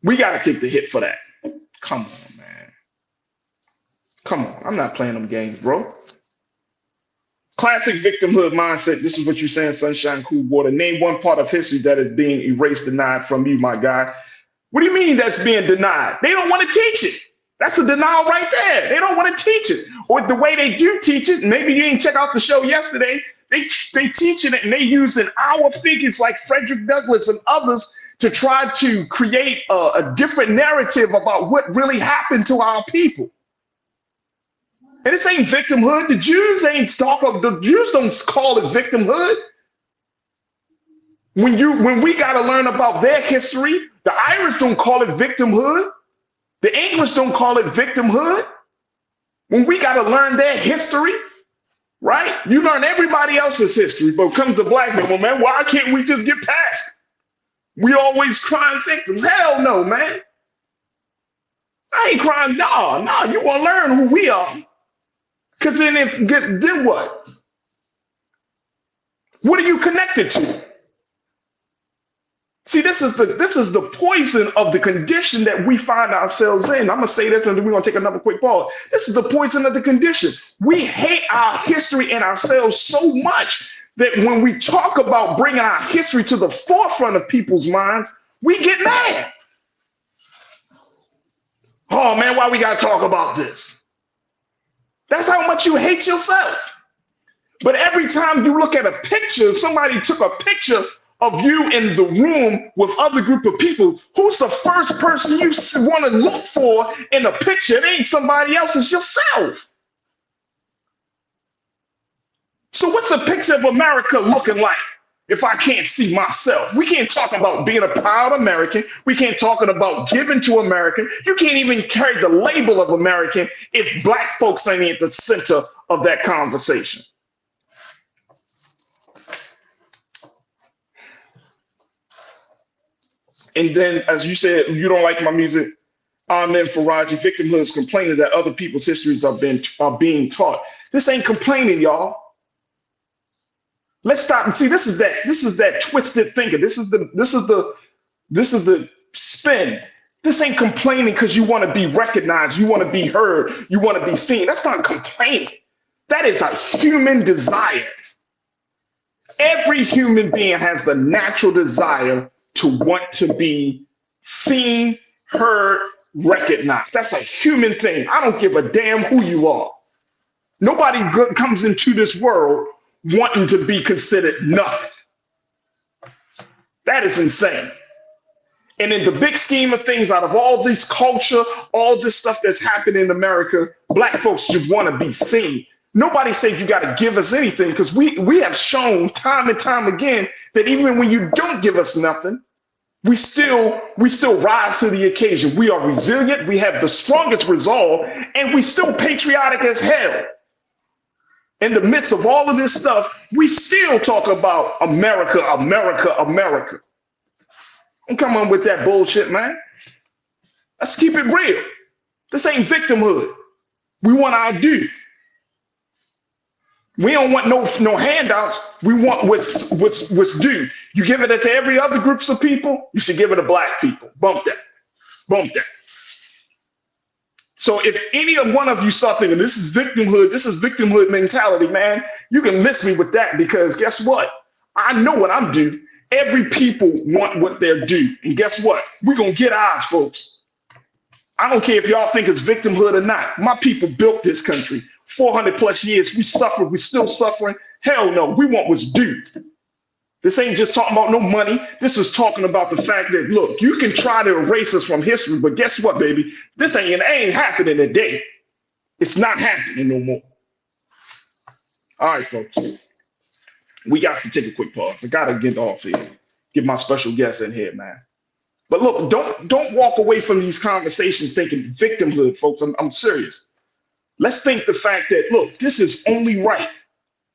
We got to take the hit for that. Come on, man. Come on. I'm not playing them games, bro. Classic victimhood mindset. This is what you're saying, Sunshine Cool Water. Name one part of history that is being erased, denied from you, my guy. What do you mean that's being denied? They don't want to teach it. That's a denial right there. They don't want to teach it. Or the way they do teach it, maybe you didn't check out the show yesterday, they teaching it and they using our figures like Frederick Douglass and others to try to create a different narrative about what really happened to our people. And this ain't victimhood. The Jews don't call it victimhood. When we got to learn about their history, the Irish don't call it victimhood. The English don't call it victimhood. When we got to learn their history, right? You learn everybody else's history, but comes to black people, man, why can't we just get past it? We always crying victims. Hell no, man. I ain't crying. No, you want to learn who we are. Because then what? What are you connected to? See, this is the poison of the condition that we find ourselves in. I'm going to say this and then we're going to take another quick pause. This is the poison of the condition. We hate our history and ourselves so much that when we talk about bringing our history to the forefront of people's minds, we get mad. Oh, man, why we got to talk about this? That's how much you hate yourself. But every time you look at a picture, somebody took a picture of you in the room with other group of people, who's the first person you want to look for in the picture? It ain't somebody else, it's yourself. So what's the picture of America looking like if I can't see myself? We can't talk about being a proud American. We can't talk about giving to American. You can't even carry the label of American if black folks ain't at the center of that conversation. And then, as you said, you don't like my music. Amen, Farajii. Victimhood is complaining that other people's histories are being taught. This ain't complaining, y'all. Let's stop and see. This is that twisted thinking. This is the spin. This ain't complaining because you want to be recognized, you want to be heard, you want to be seen. That's not complaining. That is a human desire. Every human being has the natural desire to want to be seen, heard, recognized. That's a human thing. I don't give a damn who you are. Nobody comes into this world wanting to be considered nothing. That is insane. And in the big scheme of things, out of all this culture, all this stuff that's happened in America, black folks just want to be seen. Nobody says you got to give us anything, because we have shown time and time again that even when you don't give us nothing, we still rise to the occasion. We are resilient. We have the strongest resolve, and we still patriotic as hell. In the midst of all of this stuff, we still talk about America, America, America. Don't come on with that bullshit, man. Let's keep it real. This ain't victimhood. We want our due. We don't want no handouts. We want what's due. You give it to every other groups of people, you should give it to black people. Bump that. Bump that. So if any one of you start thinking this is victimhood mentality, man, you can miss me with that, because guess what? I know what I'm due. Every people want what they're due. And guess what? We're going to get ours, folks. I don't care if y'all think it's victimhood or not. My people built this country. 400 plus years. We suffered. We're still suffering. Hell no. We want what's due. This ain't just talking about no money. This was talking about the fact that, look, you can try to erase us from history, but guess what, baby? This ain't happening today. It's not happening no more. All right, folks. We got to take a quick pause. I got to get off here. Get my special guest in here, man. But look, don't walk away from these conversations thinking victimhood, folks. I'm serious. Let's think the fact that, look, this is only right.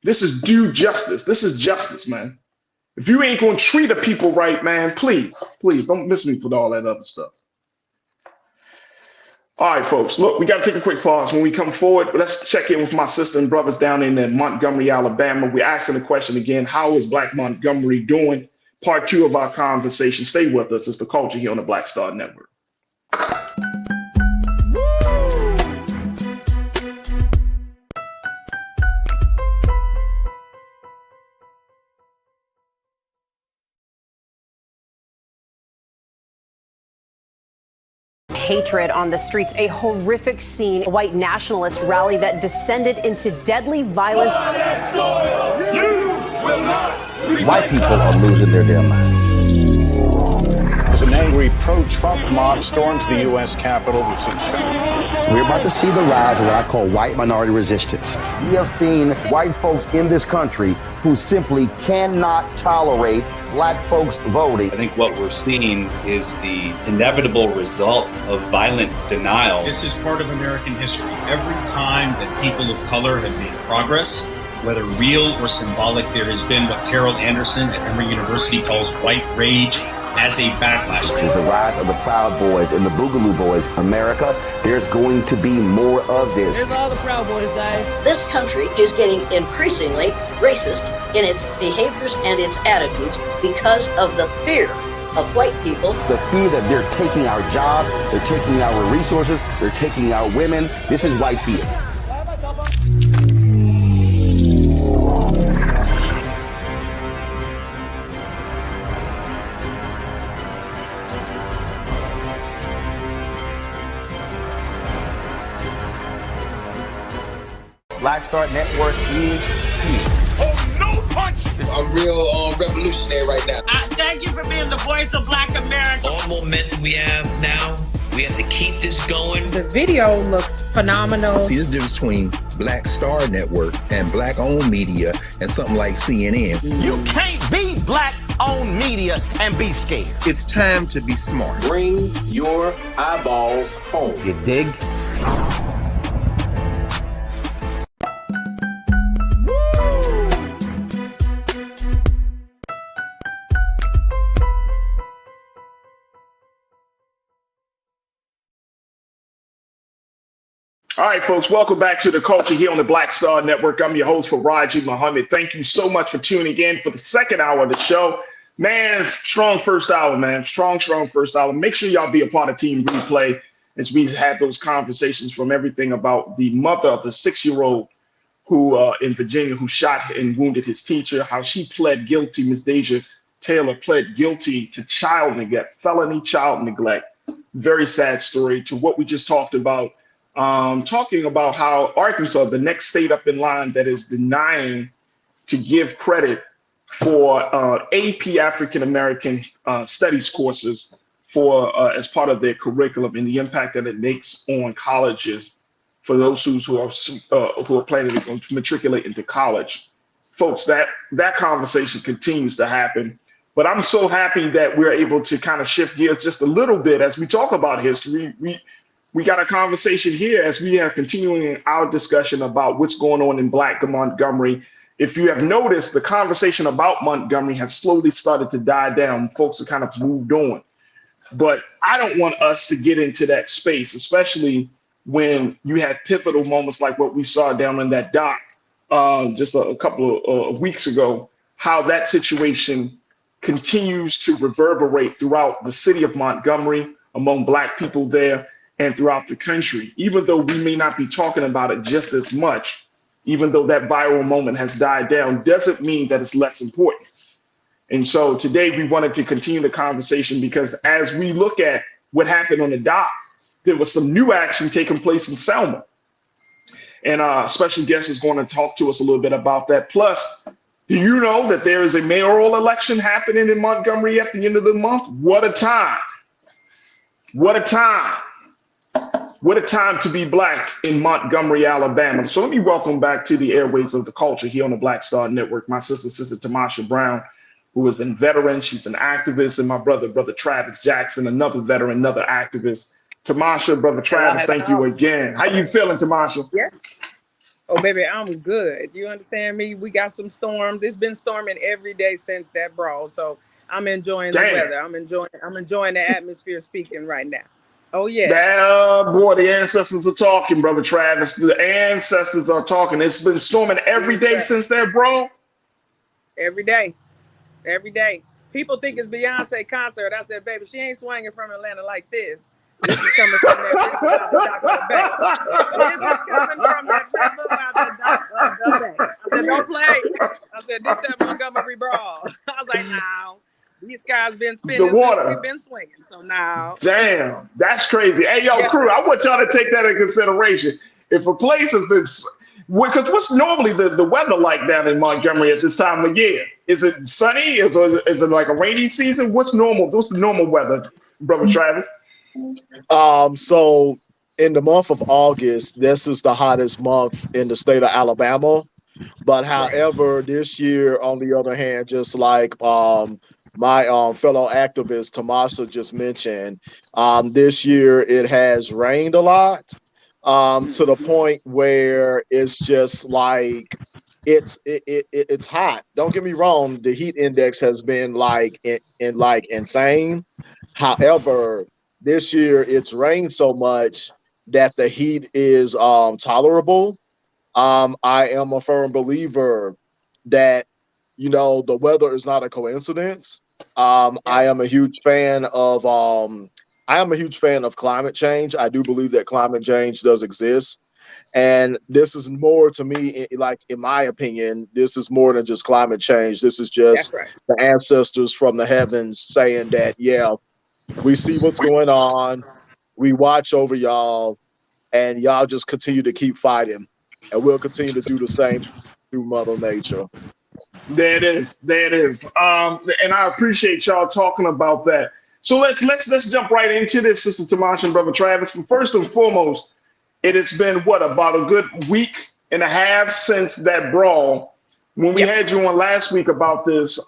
This is due justice. This is justice, man. If you ain't going to treat the people right, man, please don't miss me with all that other stuff. All right, folks, look, we got to take a quick pause. When we come forward, let's check in with my sister and brothers down in Montgomery, Alabama. We're asking the question again, how is Black Montgomery doing? Part 2 of our conversation. Stay with us. It's The Culture here on the Black Star Network. Hatred on the streets, a horrific scene, a white nationalist rally that descended into deadly violence. White people are losing their damn minds. As an angry pro-Trump mob storms the U.S. Capitol, we're about to see the rise of what I call white minority resistance. We have seen white folks in this country who simply cannot tolerate black folks voting. I think what we're seeing is the inevitable result of violent denial. This is part of American history. Every time that people of color have made progress, whether real or symbolic, there has been what Carol Anderson at Emory University calls white rage as a backlash. This is the rise of the Proud Boys and the Boogaloo Boys. America, there's going to be more of this. Here's all the Proud Boys, guys. This country is getting increasingly racist in its behaviors and its attitudes because of the fear of white people. The fear that they're taking our jobs, they're taking our resources, they're taking our women. This is white fear. Black Star Network is here. Oh, no punch! I'm real revolutionary right now. Thank you for being the voice of Black America. All momentum we have now, we have to keep this going. The video looks phenomenal. See, there's a difference between Black Star Network and black-owned media and something like CNN. You can't be black-owned media and be scared. It's time to be smart. Bring your eyeballs home. You dig? All right, folks, welcome back to The Culture here on the Black Star Network. I'm your host, Farajii Muhammad. Thank you so much for tuning in for the second hour of the show. Man, strong first hour, man. Strong first hour. Make sure y'all be a part of Team Replay as we had those conversations from everything about the mother of the 6-year-old who in Virginia who shot and wounded his teacher, how she pled guilty. Miss Deja Taylor pled guilty to child neglect, felony child neglect. Very sad story. To what we just talked about. Talking about how Arkansas, the next state up in line that is denying to give credit for AP African American studies courses for as part of their curriculum and the impact that it makes on colleges for those who are planning to matriculate into college. Folks, that conversation continues to happen. But I'm so happy that we're able to kind of shift gears just a little bit as we talk about history. We got a conversation here as we are continuing our discussion about what's going on in Black Montgomery. If you have noticed, the conversation about Montgomery has slowly started to die down. Folks have kind of moved on. But I don't want us to get into that space, especially when you had pivotal moments like what we saw down in that dock just a couple of weeks ago, how that situation continues to reverberate throughout the city of Montgomery, among Black people there, and throughout the country. Even though we may not be talking about it just as much, even though that viral moment has died down, doesn't mean that it's less important. And so today we wanted to continue the conversation because as we look at what happened on the dock, there was some new action taking place in Selma. And special guest is going to talk to us a little bit about that. Plus, do you know that there is a mayoral election happening in Montgomery at the end of the month? What a time. What a time. What a time to be Black in Montgomery, Alabama. So let me welcome back to the airways of the culture here on the Black Star Network, my sister Tamasha Brown, who is a veteran. She's an activist, and my brother Travis Jackson, another veteran, another activist. Tamasha, brother Travis, thank you again. How you feeling, Tamasha? Yes. Oh, baby, I'm good. You understand me? We got some storms. It's been storming every day since that brawl. So I'm enjoying the weather. I'm enjoying the atmosphere speaking right now. Oh, yeah. Boy, the ancestors are talking, brother Travis. The ancestors are talking. It's been storming every day since that brawl? Every day. Every day. People think it's Beyonce concert. I said, baby, she ain't swinging from Atlanta like this. This is coming from that river by the dock of the bay. This is coming from that river by the dock of the bay. I said, don't play. I said, this that Montgomery brawl. I was like, no. These guys been spinning since we've been swinging. So now. Damn, that's crazy. Hey, yo, crew, I want y'all to take that into consideration. If a place has been, because what's normally the weather like down in Montgomery at this time of year? Is it sunny? Is it like a rainy season? What's normal? What's the normal weather, brother Travis? So in the month of August, this is the hottest month in the state of Alabama. But however, this year, on the other hand, just like my fellow activist Tamasha just mentioned, this year it has rained a lot to the point where it's just like it's hot. Don't get me wrong, the heat index has been like insane. However, this year it's rained so much that the heat is tolerable. I am a firm believer that, you know, the weather is not a coincidence. I am a huge fan of climate change. I do believe that climate change does exist. And this is more, to me, like, in my opinion, this is more than just climate change. This is just the ancestors from the heavens saying that, yeah, we see what's going on. We watch over y'all, and y'all just continue to keep fighting. And we'll continue to do the same through Mother Nature. There it is. There it is. And I appreciate y'all talking about that. So let's jump right into this, Sister Tamasha and Brother Travis. And first and foremost, it has been about a good week and a half since that brawl. When we had you on last week about this,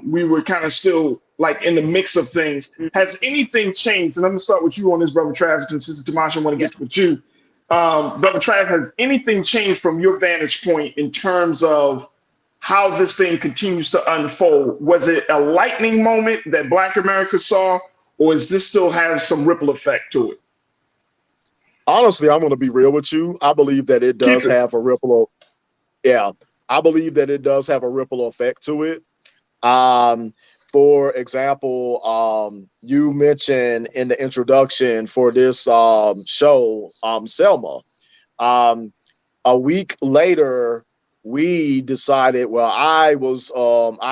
we were kind of still like in the mix of things. Has anything changed? And I'm gonna start with you on this, Brother Travis, and Sister Tamasha, I want to get with you. Brother Travis, has anything changed from your vantage point in terms of how this thing continues to unfold? Was it a lightning moment that Black America saw, or does this still have some ripple effect to it? Honestly, I'm going to be real with you. I believe that it does have a ripple. Yeah, I believe that it does have a ripple effect to it. For example, you mentioned in the introduction for this show, Selma. A week later, we decided, well, I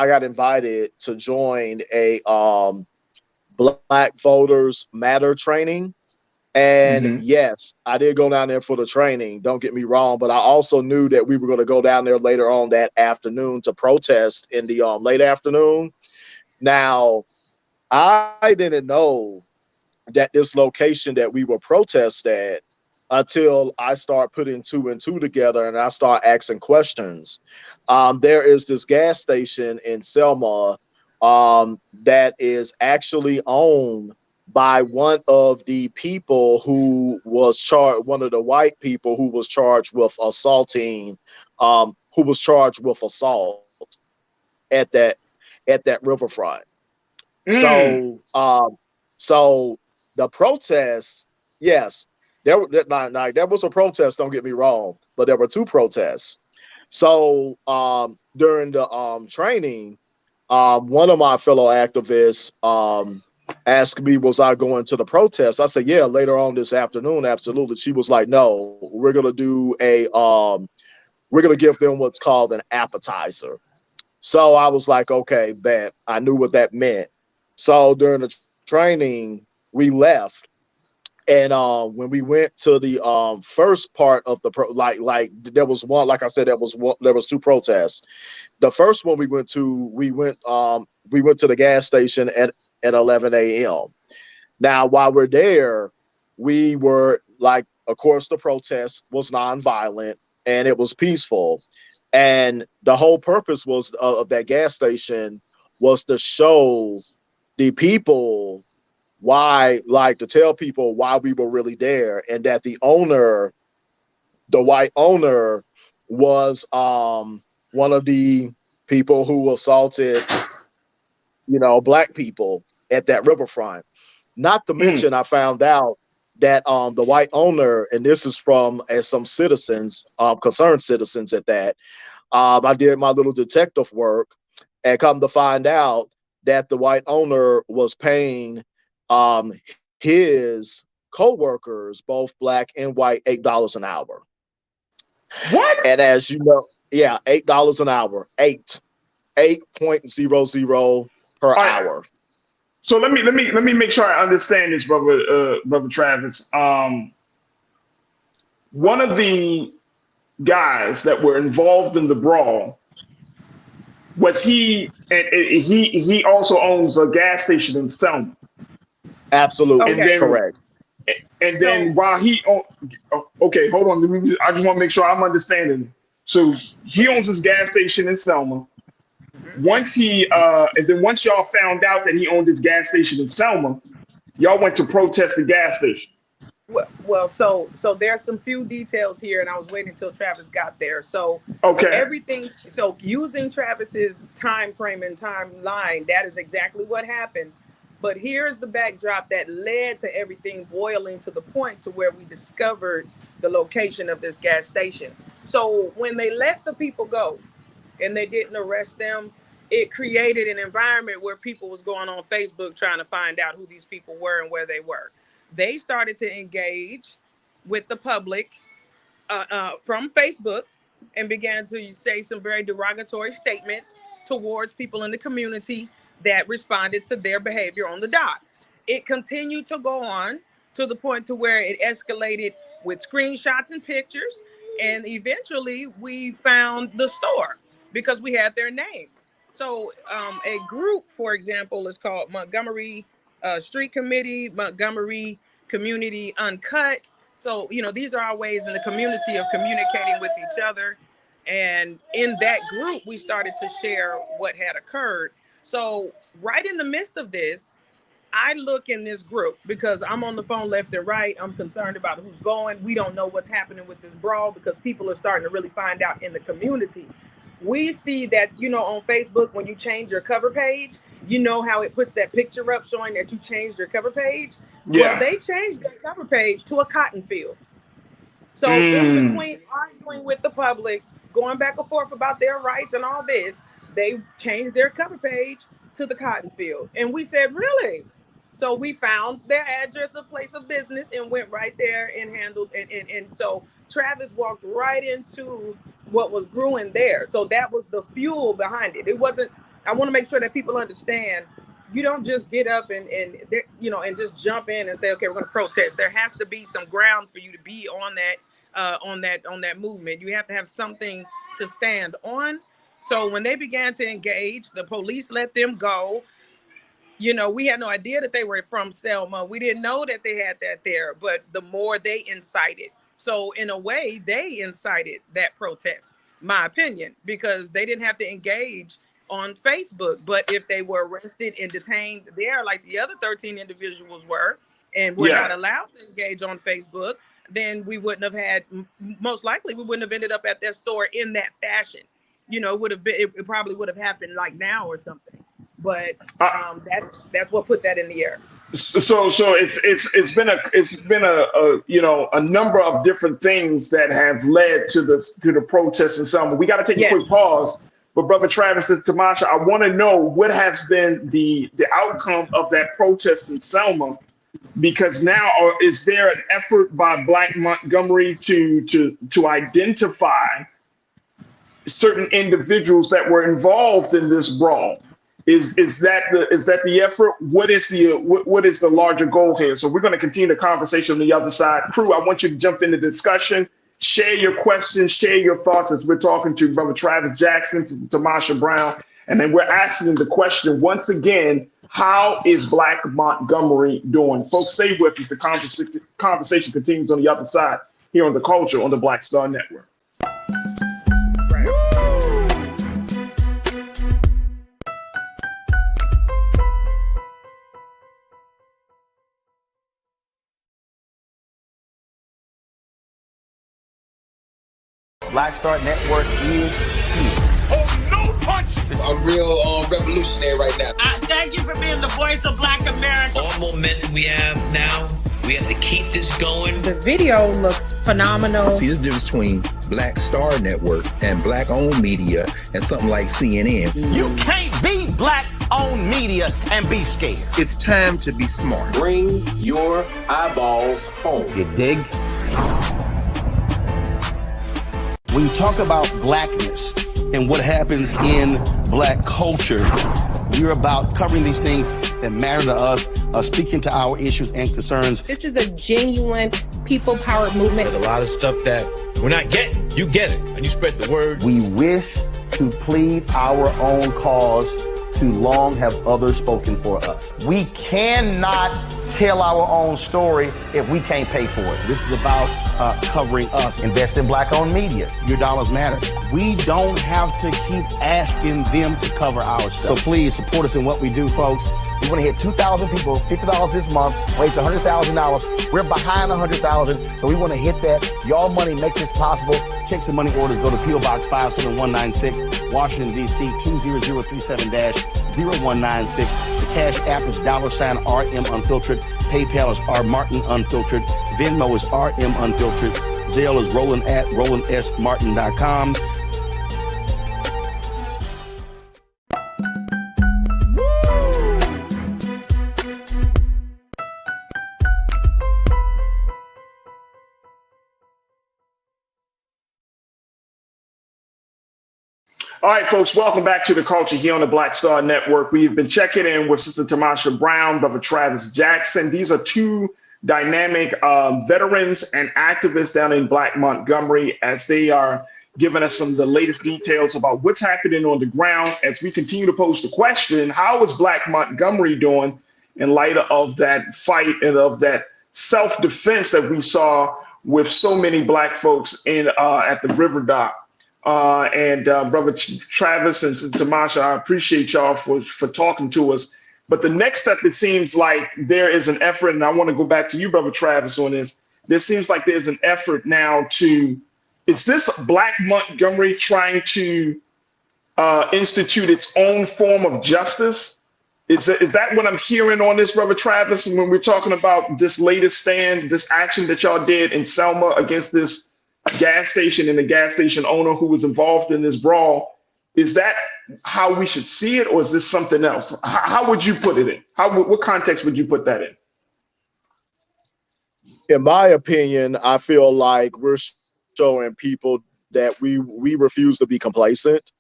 got invited to join a Black Voters Matter training. And yes, I did go down there for the training. Don't get me wrong, but I also knew that we were going to go down there later on that afternoon to protest in the late afternoon. Now, I didn't know that this location that we were protest at until I start putting two and two together and I start asking questions. There is this gas station in Selma that is actually owned by one of the people who was charged, one of the white people who was charged with assaulting, who was charged with assault at that riverfront. So the protests, yes, there was a protest, don't get me wrong, but there were two protests. So during the training, one of my fellow activists asked me, was I going to the protest? I said, yeah, later on this afternoon, absolutely. She was like, no, we're gonna do we're gonna give them what's called an appetizer. So I was like, okay, bet. I knew what that meant. So during the training, we left. And when we went to the first part of the like there was one, like I said, there was two protests. The first one we went to the gas station at 11 a.m. Now, while we're there, we were like, of course, the protest was nonviolent and it was peaceful. And the whole purpose was of that gas station was to show the people why, like to tell people why we were really there, and that the white owner was one of the people who assaulted, black people at that riverfront. Not to mention, I found out that the white owner, and this is from some citizens, concerned citizens at that, I did my little detective work and come to find out that the white owner was paying his co-workers, both black and white, $8 an hour. What? And as you know, yeah, $8 an hour, 8.00 per hour. So let me make sure I understand this, brother Travis. One of the guys that were involved in the brawl was he also owns a gas station in Selma. Absolutely, correct. And then while okay, hold on. I just want to make sure I'm understanding. So he owns this gas station in Selma. Once and then once y'all found out that he owned this gas station in Selma, y'all went to protest the gas station. Well, so there's some few details here, and I was waiting until Travis got there. So everything. So using Travis's time frame and timeline, that is exactly what happened. But here's the backdrop that led to everything boiling to the point to where we discovered the location of this gas station. So when they let the people go and they didn't arrest them, it created an environment where people was going on Facebook trying to find out who these people were and where they were. They started to engage with the public from Facebook and began to say some very derogatory statements towards people in the community that responded to their behavior on the dock. It continued to go on to the point to where it escalated with screenshots and pictures. And eventually we found the store because we had their name. So a group, for example, is called Montgomery Street Committee, Montgomery Community Uncut. So, these are our ways in the community of communicating with each other. And in that group, we started to share what had occurred. So right in the midst of this, I look in this group because I'm on the phone left and right. I'm concerned about who's going. We don't know what's happening with this brawl because people are starting to really find out in the community. We see that, on Facebook, when you change your cover page, how it puts that picture up showing that you changed your cover page. Yeah. Well, they changed their cover page to a cotton field. So in between arguing with the public, going back and forth about their rights and all this, they changed their cover page to the cotton field. And we said, really? So we found their address of place of business and went right there and handled and so Travis walked right into what was brewing there. So that was the fuel behind it. It wasn't, I want to make sure that people understand, you don't just get up and just jump in and say, okay, we're going to protest. There has to be some ground for you to be on that movement. You have to have something to stand on. So when they began to engage, the police let them go. We had no idea that they were from Selma. We didn't know that they had that there, but the more they incited. So in a way, they incited that protest, my opinion, because they didn't have to engage on Facebook. But if they were arrested and detained there, like the other 13 individuals were, and were not allowed to engage on Facebook, then we wouldn't have had, most likely, we wouldn't have ended up at their store in that fashion. It would have been, it probably would have happened like now or something. But that's what put that in the air. So it's been a you know, a number of different things that have led to the protests and some. We got to take a quick pause. But Brother Travis and Tamasha, I want to know what has been the outcome of that protest in Selma, because now is there an effort by Black Montgomery to identify certain individuals that were involved in this brawl? Is that the effort? What is the larger goal here? So we're going to continue the conversation on the other side. Crew, I want you to jump into the discussion, share your questions, share your thoughts as we're talking to Brother Travis Jackson, to Tamasha Brown, and then we're asking the question once again: how is Black Montgomery doing? Folks, stay with us. The conversation continues on the other side here on The Culture on the Black Star Network. Black Star Network is here. Oh, no punch! I'm real revolutionary right now. Thank you for being the voice of Black America. All momentum we have now, we have to keep this going. The video looks phenomenal. See, there's a difference between Black Star Network and Black-owned media and something like CNN. You can't be Black-owned media and be scared. It's time to be smart. Bring your eyeballs home. You dig? When you talk about blackness and what happens in Black culture, we're about covering these things that matter to us, speaking to our issues and concerns. This is a genuine people-powered movement. There's a lot of stuff that we're not getting. You get it, and you spread the word. We wish to plead our own cause. Too long have others spoken for us. We cannot tell our own story if we can't pay for it. This is about covering us. Invest in Black-owned media. Your dollars matter. We don't have to keep asking them to cover our stuff. So please support us in what we do, folks. We want to hit 2,000 people, $50 this month, raise $100,000. We're behind 100,000, so we want to hit that. Y'all money makes this possible. Checks and money orders go to P.O. Box 57196, Washington, D.C. 20037-0196. The Cash App is $RM Unfiltered. PayPal is R Martin Unfiltered. Venmo is RM Unfiltered. Zelle is roland@rolandsmartin.com. All right, folks, welcome back to The Culture here on the Black Star Network. We've been checking in with Sister Tamasha Brown, Brother Travis Jackson. These are two dynamic veterans and activists down in Black Montgomery, as they are giving us some of the latest details about what's happening on the ground. As we continue to pose the question, how is Black Montgomery doing in light of that fight and of that self-defense that we saw with so many Black folks in at the river dock? Brother Travis and Sister Tamasha, I appreciate y'all for talking to us. But the next step, it seems like there is an effort, and I want to go back to you, Brother Travis, on this. There seems like there's an effort now is this Black Montgomery trying to institute its own form of justice? Is that what I'm hearing on this, Brother Travis, when we're talking about this latest stand, this action that y'all did in Selma against this gas station and the gas station owner who was involved in this brawl? Is that how we should see it, or is this something else? How would you put it in? What context would you put that in? In my opinion, I feel like we're showing people that we refuse to be complacent.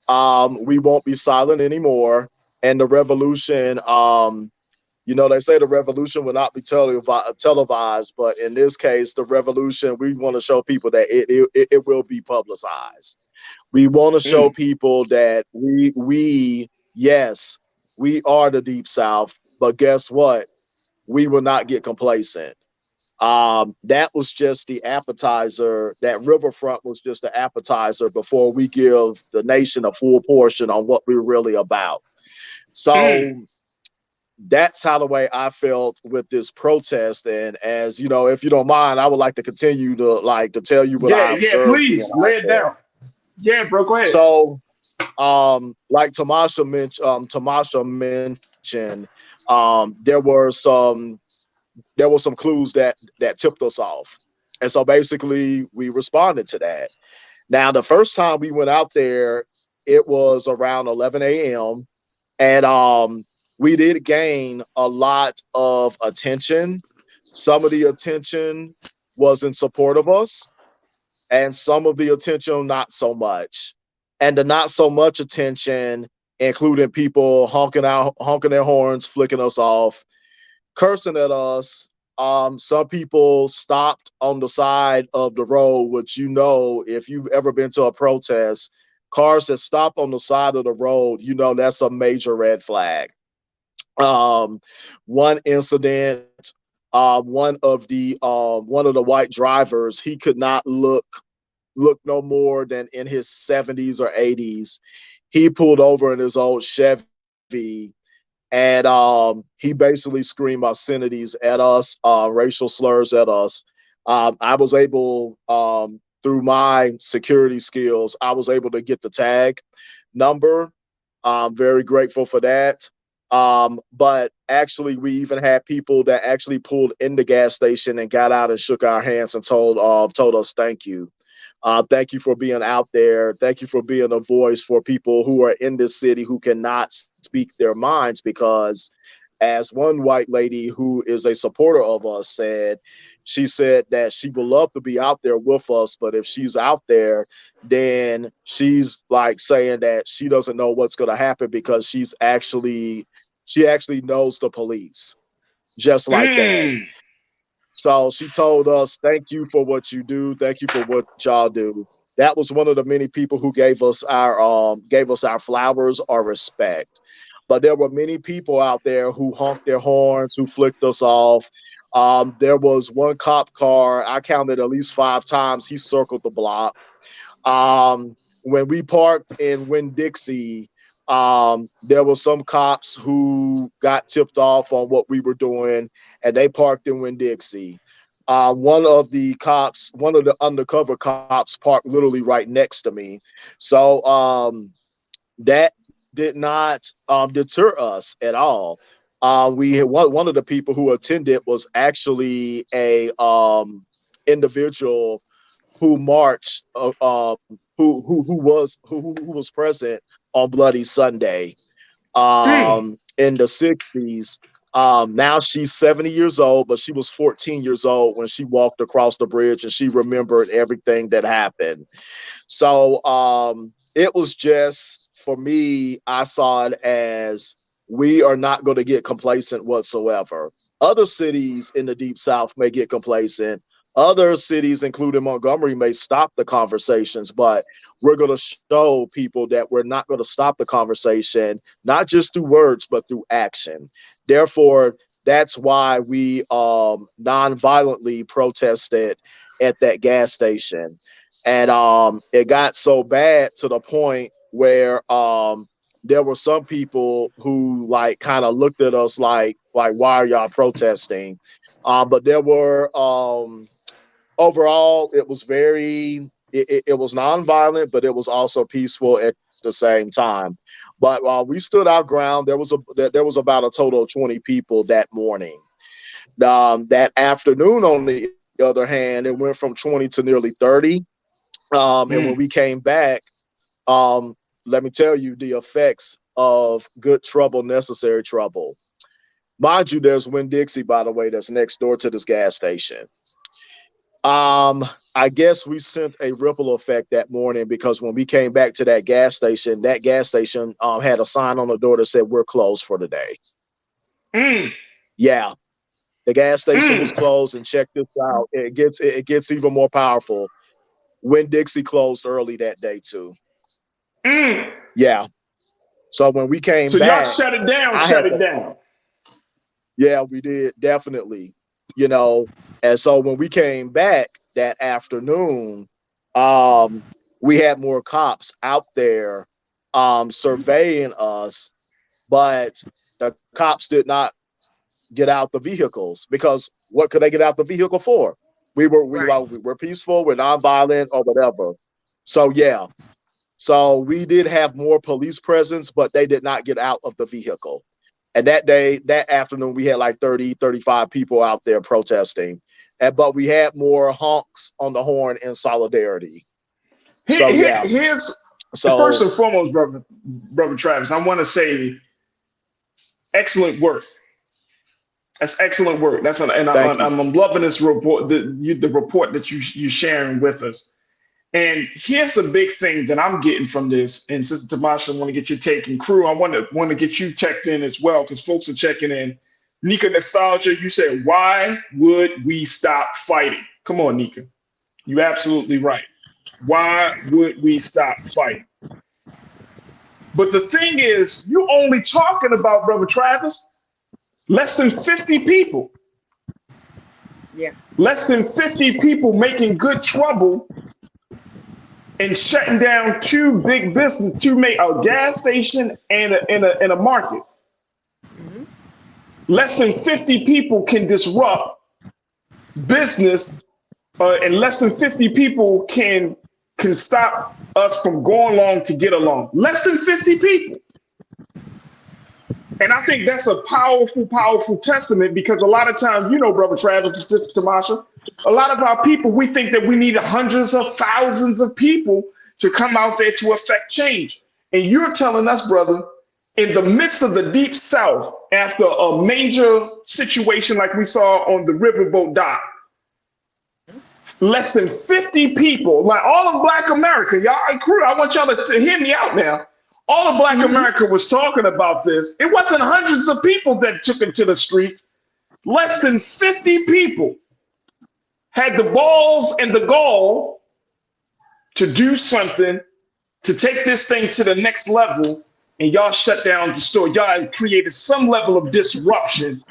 We won't be silent anymore. And the revolution, you know, they say the revolution will not be televised, but in this case, the revolution, we want to show people that it will be publicized. We want to show people that yes, we are the Deep South, but guess what? We will not get complacent. That was just the appetizer. That riverfront was just the appetizer before we give the nation a full portion on what we're really about. So that's how the way I felt with this protest. And as you know, if you don't mind, I would like to continue to tell you what I observed. Please lay it down. Yeah, bro, go ahead. So like Tamasha mentioned, there were some clues that tipped us off, and so basically we responded to that. Now, the first time we went out there, it was around 11 a.m. and we did gain a lot of attention. Some of the attention was in support of us, and some of the attention not so much. And the not so much attention including people honking their horns, flicking us off, cursing at us. Some people stopped on the side of the road, which, you know, if you've ever been to a protest, cars that stop on the side of the road, you know, that's a major red flag. One incident, one of the white drivers, he could not look no more than in his 70s or 80s. He pulled over in his old Chevy, and he basically screamed obscenities at us, racial slurs at us. I was able, through my security skills, I was able to get the tag number. I'm very grateful for that. But actually, we even had people that actually pulled in the gas station and got out and shook our hands and told us thank you. Thank you for being out there. Thank you for being a voice for people who are in this city who cannot speak their minds, because as one white lady who is a supporter of us said, she said that she would love to be out there with us, but if she's out there, then she's like saying that she doesn't know what's going to happen, because she actually knows the police just like that. So she told us, thank you for what you do. Thank you for what y'all do. That was one of the many people who gave us our flowers or respect. But there were many people out there who honked their horns, who flicked us off. There was one cop car, I counted at least 5 times, he circled the block. When we parked in Winn-Dixie, there were some cops who got tipped off on what we were doing, and they parked in Winn-Dixie. One of the undercover cops parked literally right next to me. So that did not deter us at all. We had one of the people who attended was actually a individual who marched, who was present on Bloody Sunday in the 60s. Now she's 70 years old, but she was 14 years old when she walked across the bridge, and she remembered everything that happened. So it was just, for me, I saw it as, we are not going to get complacent whatsoever. Other cities in the Deep South may get complacent. Other cities, including Montgomery, may stop the conversations, but we're going to show people that we're not going to stop the conversation, not just through words, but through action. Therefore, that's why we non-violently protested at that gas station. And it got so bad to the point where there were some people who like kind of looked at us like, why are y'all protesting? But there were overall, it was it was nonviolent, but it was also peaceful at the same time. But we stood our ground. There was about a total of 20 people that morning. That afternoon, on the other hand, it went from 20 to nearly 30. And when we came back, let me tell you the effects of good trouble, necessary trouble. Mind you, there's Winn-Dixie, by the way, that's next door to this gas station. I guess we sent a ripple effect that morning, because when we came back to that gas station had a sign on the door that said, "We're closed for the day." Yeah, the gas station was closed, and check this out. It gets even more powerful. Winn-Dixie closed early that day too. Yeah. So when we came back, y'all shut it down. Shut it down. Yeah, we did, definitely. You know, and so when we came back that afternoon, we had more cops out there surveying us, but the cops did not get out the vehicles, because what could they get out the vehicle for? We were peaceful, we're nonviolent, or whatever. So yeah. So we did have more police presence, but they did not get out of the vehicle. And that afternoon, we had like 30, 35 people out there protesting. But we had more honks on the horn in solidarity. Here's first and foremost, brother Travis, I want to say excellent work. That's excellent work. I'm loving this report, the report that you're sharing with us. And here's the big thing that I'm getting from this. And Sister Tamasha, I want to get your take, and crew, I want to get you checked in as well, because folks are checking in. Nika Nostalgia, you said, why would we stop fighting? Come on, Nika. You're absolutely right. Why would we stop fighting? But the thing is, you're only talking about, Brother Travis, less than 50 people. Yeah. Less than 50 people making good trouble and shutting down two big business, a gas station and a market. Mm-hmm. Less than 50 people can disrupt business, and less than 50 people can stop us from going along to get along. Less than 50 people. And I think that's a powerful, powerful testament, because a lot of times, Brother Travis and Sister Tamasha, a lot of our people, we think that we need hundreds of thousands of people to come out there to affect change. And you're telling us, brother, in the midst of the Deep South, after a major situation like we saw on the riverboat dock, less than 50 people, like all of Black America, y'all, crew, I want y'all to hear me out now. All of Black America was talking about this. It wasn't hundreds of people that took it to the streets. Less than 50 people had the balls and the gall to do something, to take this thing to the next level, and y'all shut down the store. Y'all created some level of disruption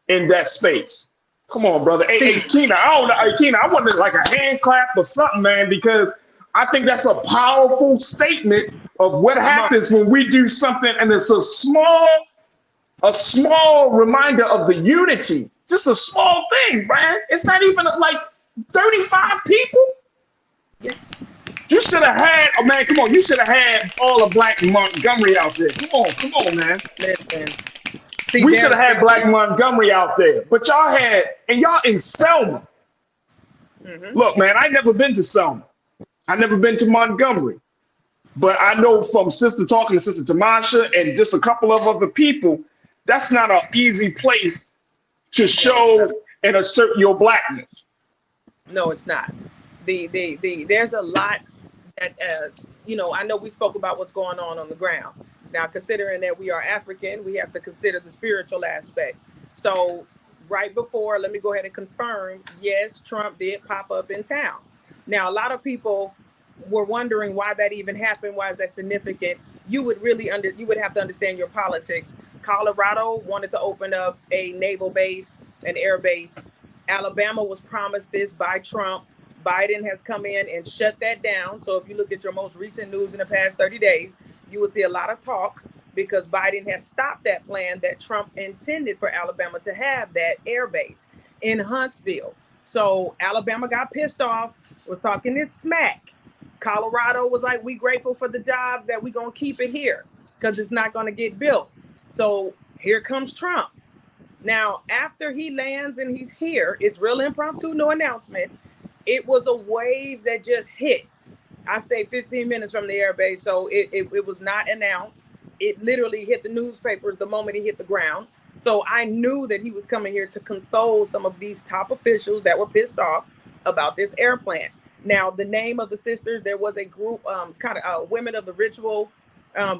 in that space. Come on, brother. Hey, Keena, I wanted like a hand clap or something, man, because I think that's a powerful statement of what happens when we do something, and it's a small reminder of the unity. Just a small thing, man. It's not even like 35 people. Yeah. You should have had, man, come on. You should have had all of Black Montgomery out there. Come on, man. Listen. We should have had Black Montgomery out there. But y'all in Selma. Mm-hmm. Look, man, I never been to Selma. I never been to Montgomery. But I know from talking to Sister Tamasha and just a couple of other people, that's not an easy place to show and assert your Blackness. No, it's not. There's a lot that, I know we spoke about what's going on the ground. Now, considering that we are African, we have to consider the spiritual aspect. So right before, let me go ahead and confirm, yes, Trump did pop up in town. Now, a lot of people were wondering why that even happened. Why is that significant? You would have to understand your politics. Colorado wanted to open up a naval base, an air base. Alabama was promised this by Trump. Biden has come in and shut that down. So if you look at your most recent news in the past 30 days, you will see a lot of talk, because Biden has stopped that plan that Trump intended for Alabama to have that air base in Huntsville. So Alabama got pissed off, was talking this smack. Colorado was like, we grateful for the jobs, that we gonna keep it here because it's not gonna get built. So here comes Trump. Now, after he lands and he's here, it's real impromptu, no announcement. It was a wave that just hit. I stayed 15 minutes from the air base, so it was not announced. It literally hit the newspapers the moment he hit the ground. So I knew that he was coming here to console some of these top officials that were pissed off about this airplane. Now, the name of the sisters, there was a group, it's kind of Women of the Ritual,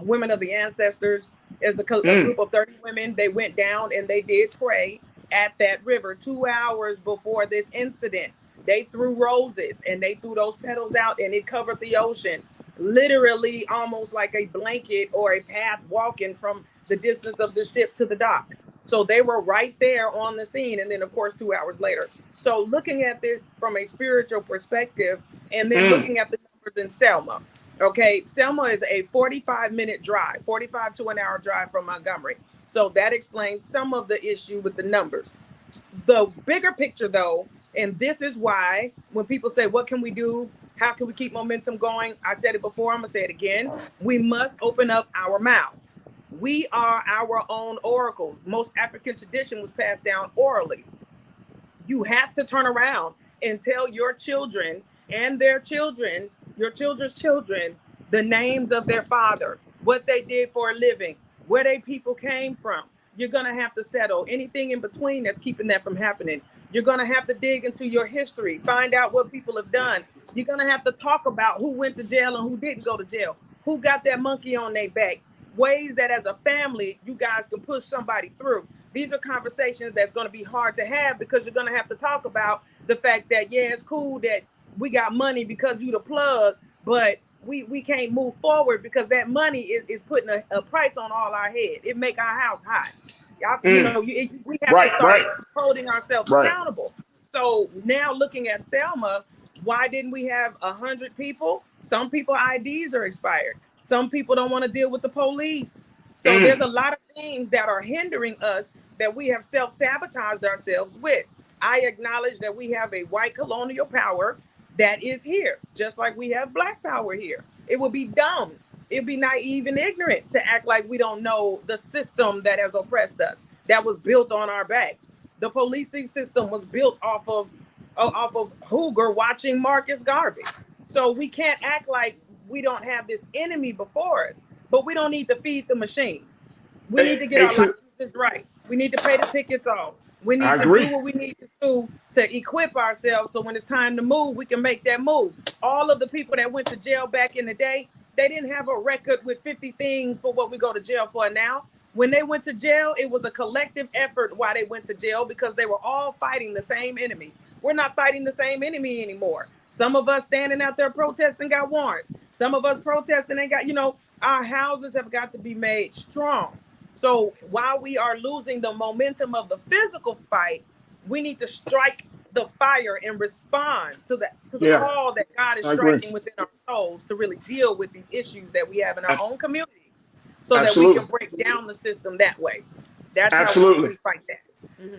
Women of the Ancestors. There's a group of 30 women. They went down and they did pray at that river 2 hours before this incident. They threw roses and they threw those petals out, and it covered the ocean, literally almost like a blanket or a path walking from the distance of the ship to the dock. So they were right there on the scene. And then, of course, 2 hours later. So looking at this from a spiritual perspective, and then looking at the numbers in Selma. Okay, Selma is a 45-minute drive, 45 to an hour drive from Montgomery. So that explains some of the issue with the numbers. The bigger picture, though, and this is why when people say, what can we do? How can we keep momentum going? I said it before, I'm gonna say it again. We must open up our mouths. We are our own oracles. Most African tradition was passed down orally. You have to turn around and tell your children and their children, your children's children, the names of their father, what they did for a living, where they people came from. You're gonna have to settle anything in between that's keeping that from happening. You're gonna have to dig into your history, find out what people have done. You're gonna have to talk about who went to jail and who didn't go to jail, who got that monkey on their back, ways that as a family, you guys can push somebody through. These are conversations that's gonna be hard to have because you're gonna have to talk about the fact that, yeah, it's cool that we got money because you the plug, but we can't move forward because that money is putting a price on all our head. It make our house hot. You know, we have to start holding ourselves accountable. So now looking at Selma, why didn't we have 100 people? Some people IDs are expired. Some people don't want to deal with the police. So there's a lot of things that are hindering us that we have self-sabotaged ourselves with. I acknowledge that we have a white colonial power that is here, just like we have black power here. It would be dumb. It'd be naive and ignorant to act like we don't know the system that has oppressed us, that was built on our backs. The policing system was built off of Hoover watching Marcus Garvey. So we can't act like we don't have this enemy before us, but we don't need to feed the machine. We need to get our licenses right. We need to pay the tickets off. We need to do what we need to do to equip ourselves so when it's time to move, we can make that move. All of the people that went to jail back in the day, they didn't have a record with 50 things for what we go to jail for now. When they went to jail, it was a collective effort why they went to jail because they were all fighting the same enemy. We're not fighting the same enemy anymore. Some of us standing out there protesting got warrants. Some of us protesting ain't got, you know, our houses have got to be made strong. So while we are losing the momentum of the physical fight, we need to strike the fire and respond to the call that God is striking within our souls to really deal with these issues that we have in our own community so that we can break down the system that way. That's how we fight that.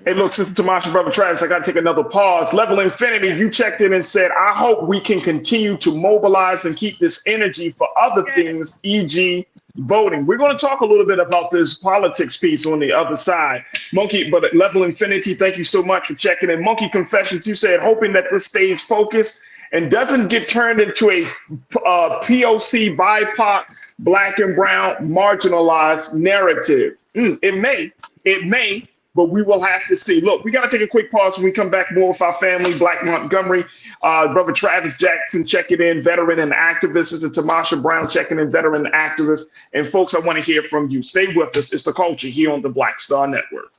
Hey, look, Sister Tamasha, Brother Travis, I got to take another pause. Level Infinity, you checked in and said, I hope we can continue to mobilize and keep this energy for other things, e.g. voting. We're going to talk a little bit about this politics piece on the other side. Monkey, but Level Infinity, thank you so much for checking in. Monkey Confessions, you said, hoping that this stays focused and doesn't get turned into a POC, BIPOC, black and brown, marginalized narrative. It may, but we will have to see. Look, we got to take a quick pause. When we come back, more with our family, Black Montgomery, Brother Travis Jackson checking in, veteran and activist. Sister Tamasha Brown checking in, veteran and activist. And folks, I want to hear from you. Stay with us. It's The Culture here on the Black Star Network.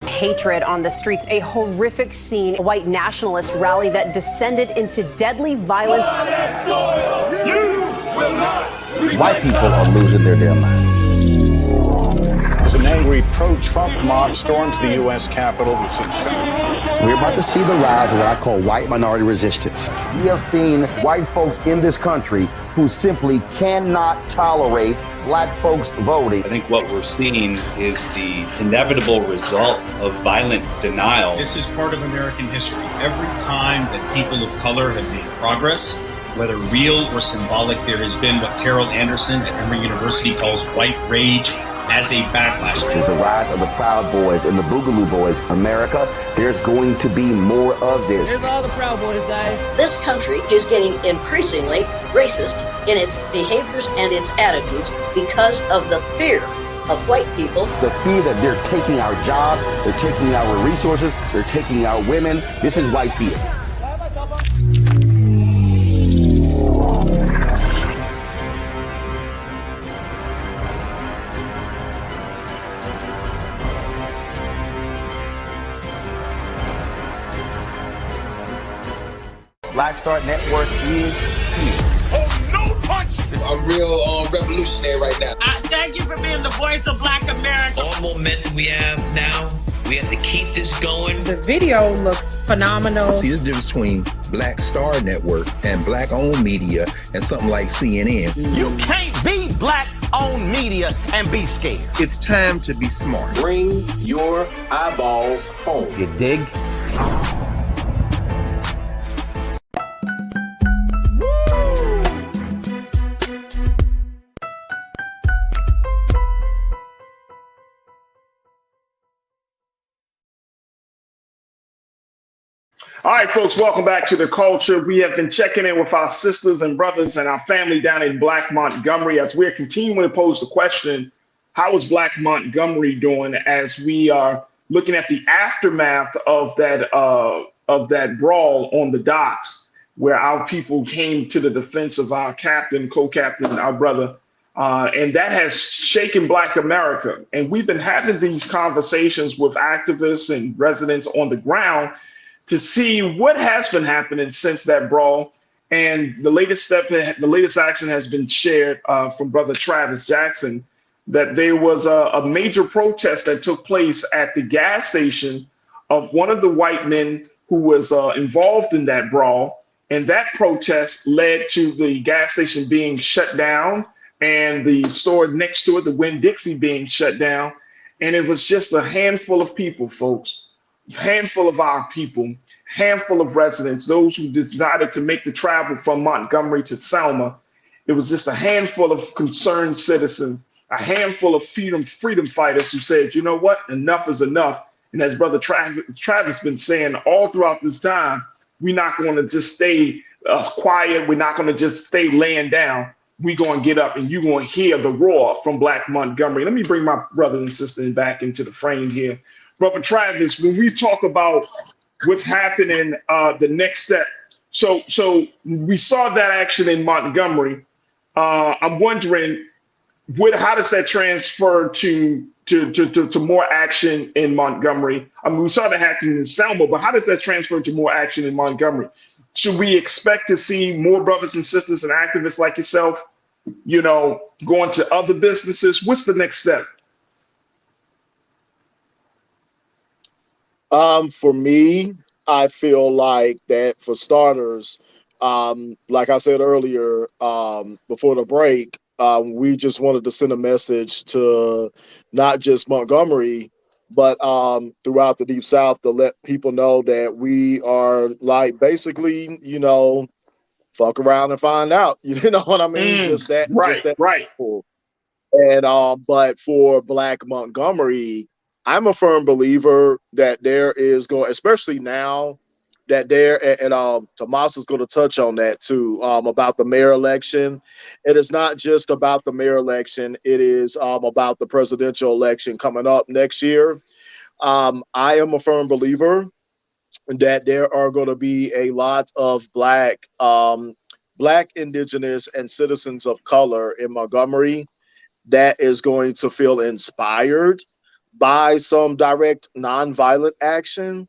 Hatred on the streets, a horrific scene, a white nationalist rally that descended into deadly violence. White people are losing their damn minds. As an angry pro-Trump mob storms the U.S. Capitol, we're about to see the rise of what I call white minority resistance. We have seen white folks in this country who simply cannot tolerate black folks voting. I think what we're seeing is the inevitable result of violent denial. This is part of American history. Every time that people of color have made progress, whether real or symbolic, there has been what Carol Anderson at Emory University calls white rage as a backlash. This is the rise of the Proud Boys and the Boogaloo Boys. America, there's going to be more of this. Here's all the Proud Boys, guys. This country is getting increasingly racist in its behaviors and its attitudes because of the fear of white people. The fear that they're taking our jobs, they're taking our resources, they're taking our women. This is white fear. Black Star Network is here. Oh, no punch! I'm real revolutionary right now. Thank you for being the voice of Black America. All momentum we have now, We have to keep this going. The video looks phenomenal. See, there's a difference between Black Star Network and Black-owned media and something like CNN. You can't be Black-owned media and be scared. It's time to be smart. Bring your eyeballs home. You dig? All right, folks, welcome back to The Culture. We have been checking in with our sisters and brothers and our family down in Black Montgomery as we're continuing to pose the question, how is Black Montgomery doing, as we are looking at the aftermath of that brawl on the docks, where our people came to the defense of our captain, co-captain, our brother, and that has shaken Black America. And we've been having these conversations with activists and residents on the ground to see what has been happening since that brawl. And the latest action has been shared from Brother Travis Jackson, that there was a major protest that took place at the gas station of one of the white men who was involved in that brawl. And that protest led to the gas station being shut down and the store next to it, the Winn-Dixie, being shut down. And it was just a handful of people, folks. Handful of our people, handful of residents, those who decided to make the travel from Montgomery to Selma. It was just a handful of concerned citizens, a handful of freedom fighters who said, you know what, enough is enough. And as Brother Travis been saying all throughout this time, we're not going to just stay quiet. We're not going to just stay laying down. We're going to get up and you're going to hear the roar from Black Montgomery. Let me bring my brother and sister back into the frame here. Brother Travis, when we talk about what's happening, the next step. So we saw that action in Montgomery. I'm wondering, how does that transfer to more action in Montgomery? I mean, we saw that happening in Selma, but how does that transfer to more action in Montgomery? Should we expect to see more brothers and sisters and activists like yourself, going to other businesses? What's the next step? For me, I feel like that for starters, like I said earlier, before the break, we just wanted to send a message to not just Montgomery, but throughout the Deep South, to let people know that we are like basically, fuck around and find out. You know what I mean? Just that right. Cool. And but for Black Montgomery, I'm a firm believer that there is going, especially now that and Tomas is going to touch on that too, about the mayor election. It is not just about the mayor election. It is about the presidential election coming up next year. I am a firm believer that there are going to be a lot of Black, Indigenous, and citizens of color in Montgomery that is going to feel inspired by some direct nonviolent action.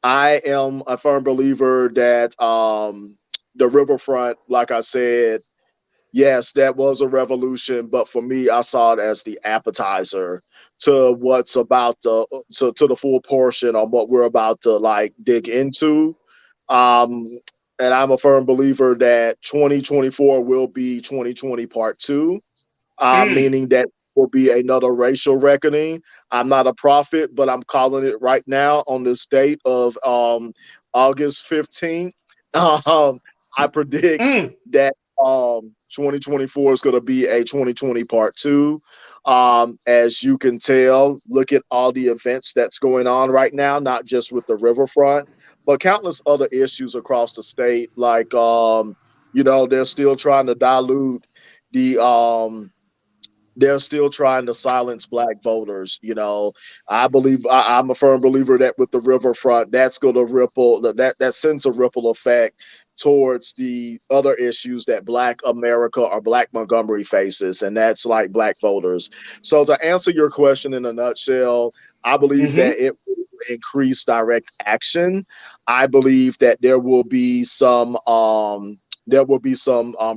I am a firm believer that the riverfront, like I said, yes, that was a revolution, but for me, I saw it as the appetizer to what's about to the full portion on what we're about to dig into. And I'm a firm believer that 2024 will be 2020 part 2, meaning that will be another racial reckoning. I'm not a prophet, but I'm calling it right now on this date of August 15th. I predict that 2024 is going to be a 2020 part 2. As you can tell, look at all the events that's going on right now, not just with the riverfront, but countless other issues across the state. Like, they're still trying to dilute the they're still trying to silence Black voters. I believe I'm a firm believer that with the riverfront, that's going to ripple, that sends a ripple effect towards the other issues that Black America or Black Montgomery faces, and that's like Black voters. So to answer your question in a nutshell, I believe that it will increase direct action. I believe that there will be some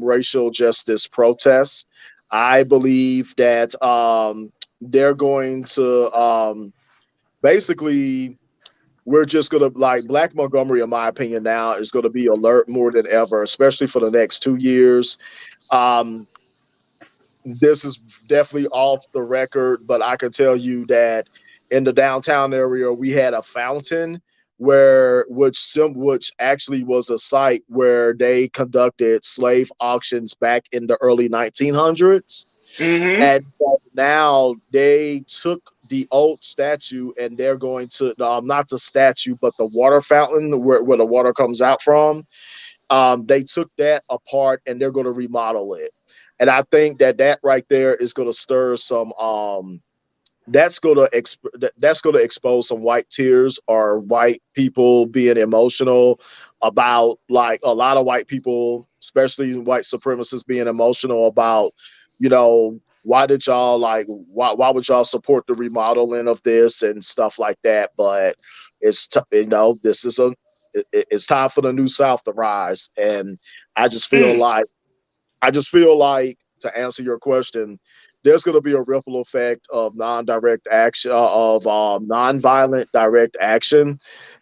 racial justice protests. I believe that they're going to basically, we're just gonna like Black Montgomery, in my opinion, now is gonna be alert more than ever, especially for the next 2 years. This is definitely off the record, but I can tell you that in the downtown area, we had a fountain which actually was a site where they conducted slave auctions back in the early 1900s. And now they took the old statue and they're going to not the statue, but the water fountain where the water comes out from. They took that apart and they're going to remodel it. And I think that right there is going to stir some. That's going to expose some white tears or white people being emotional about, like, a lot of white people, especially white supremacists, being emotional about, why would y'all support the remodeling of this and stuff like that? But it's it's time for the New South to rise, and I just feel like to answer your question, there's going to be a ripple effect of non-direct action, of non-violent direct action.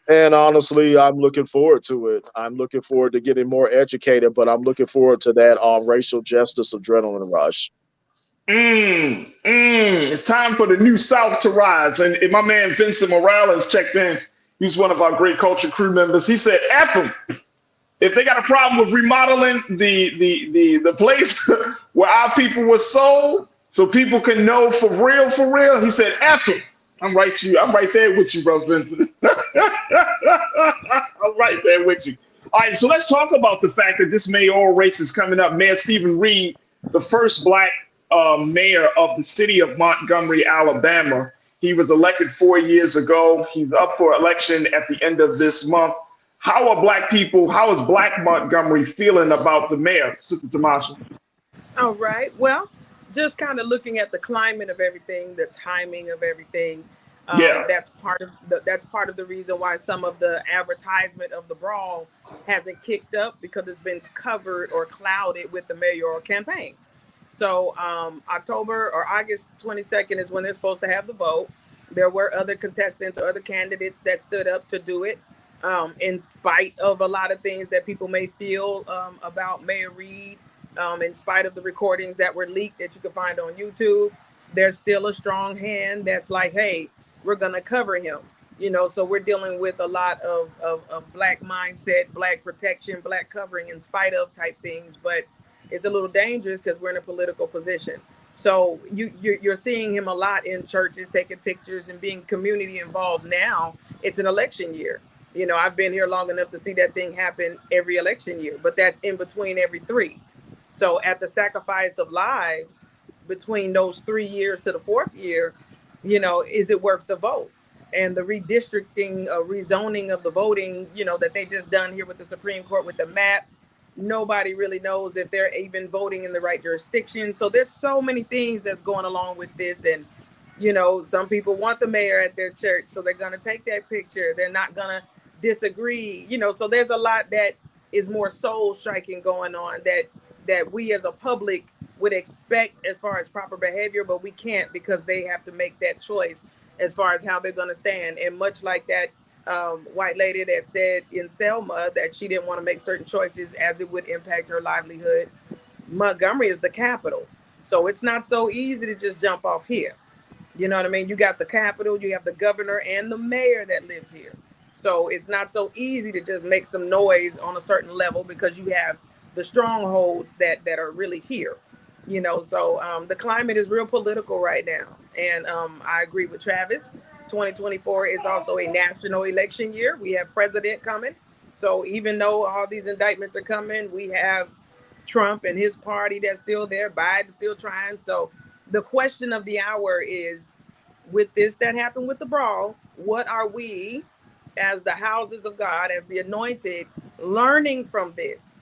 And honestly, I'm looking forward to it. I'm looking forward to getting more educated, but I'm looking forward to that racial justice adrenaline rush. It's time for the New South to rise. And my man Vincent Morales checked in. He's one of our great culture crew members. He said, F them. If they got a problem with remodeling the place where our people were sold, so people can know for real, he said, F them. I'm right there with you, bro, Vincent. I'm right there with you. All right, so let's talk about the fact that this mayoral race is coming up. Mayor Stephen Reed, the first Black mayor of the city of Montgomery, Alabama. He was elected 4 years ago. He's up for election at the end of this month. How is Black Montgomery feeling about the mayor, Sister Tamasha? All right. Well, just kind of looking at the climate of everything, the timing of everything. That's part of the reason why some of the advertisement of the brawl hasn't kicked up, because it's been covered or clouded with the mayoral campaign. So October or August 22nd is when they're supposed to have the vote. There were other contestants or other candidates that stood up to do it. In spite of a lot of things that people may feel about Mayor Reed, in spite of the recordings that were leaked that you can find on YouTube, there's still a strong hand that's like, hey, we're going to cover him. So we're dealing with a lot of Black mindset, Black protection, Black covering in spite of type things. But it's a little dangerous because we're in a political position. So you're seeing him a lot in churches, taking pictures and being community involved now. It's an election year. I've been here long enough to see that thing happen every election year, but that's in between every 3. So at the sacrifice of lives between those 3 years to the 4th year, is it worth the vote? And the redistricting, rezoning of the voting, that they just done here with the Supreme Court with the map, nobody really knows if they're even voting in the right jurisdiction. So there's so many things that's going along with this. And, some people want the mayor at their church, so they're going to take that picture. They're not going to disagree, so there's a lot that is more soul striking going on that we as a public would expect as far as proper behavior, but we can't, because they have to make that choice as far as how they're going to stand. And much like that white lady that said in Selma that she didn't want to make certain choices as it would impact her livelihood, Montgomery is the capital, so it's not so easy to just jump off here. You know what I mean? You got the capital, you have the governor and the mayor that lives here. So it's not so easy to just make some noise on a certain level, because you have the strongholds that are really here. So the climate is real political right now. And I agree with Travis. 2024 is also a national election year. We have president coming. So even though all these indictments are coming, we have Trump and his party that's still there. Biden's still trying. So the question of the hour is, with this that happened with the brawl, what are we as the houses of God, as the anointed, learning from this?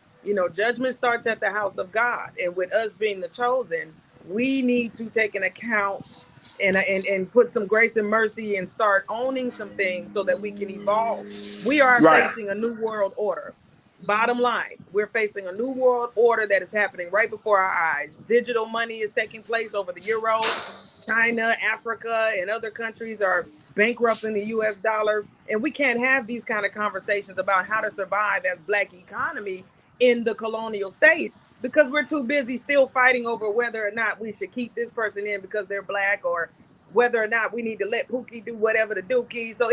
Judgment starts at the house of God. And with us being the chosen, we need to take an account and put some grace and mercy and start owning some things so that we can evolve. We are facing a new world order. Bottom line, we're facing a new world order that is happening right before our eyes. Digital money is taking place over the euro. China, Africa, and other countries are bankrupting the US dollar. And we can't have these kind of conversations about how to survive as Black economy in the colonial states because we're too busy still fighting over whether or not we should keep this person in because they're Black, or whether or not we need to let Pookie do whatever the dookie. So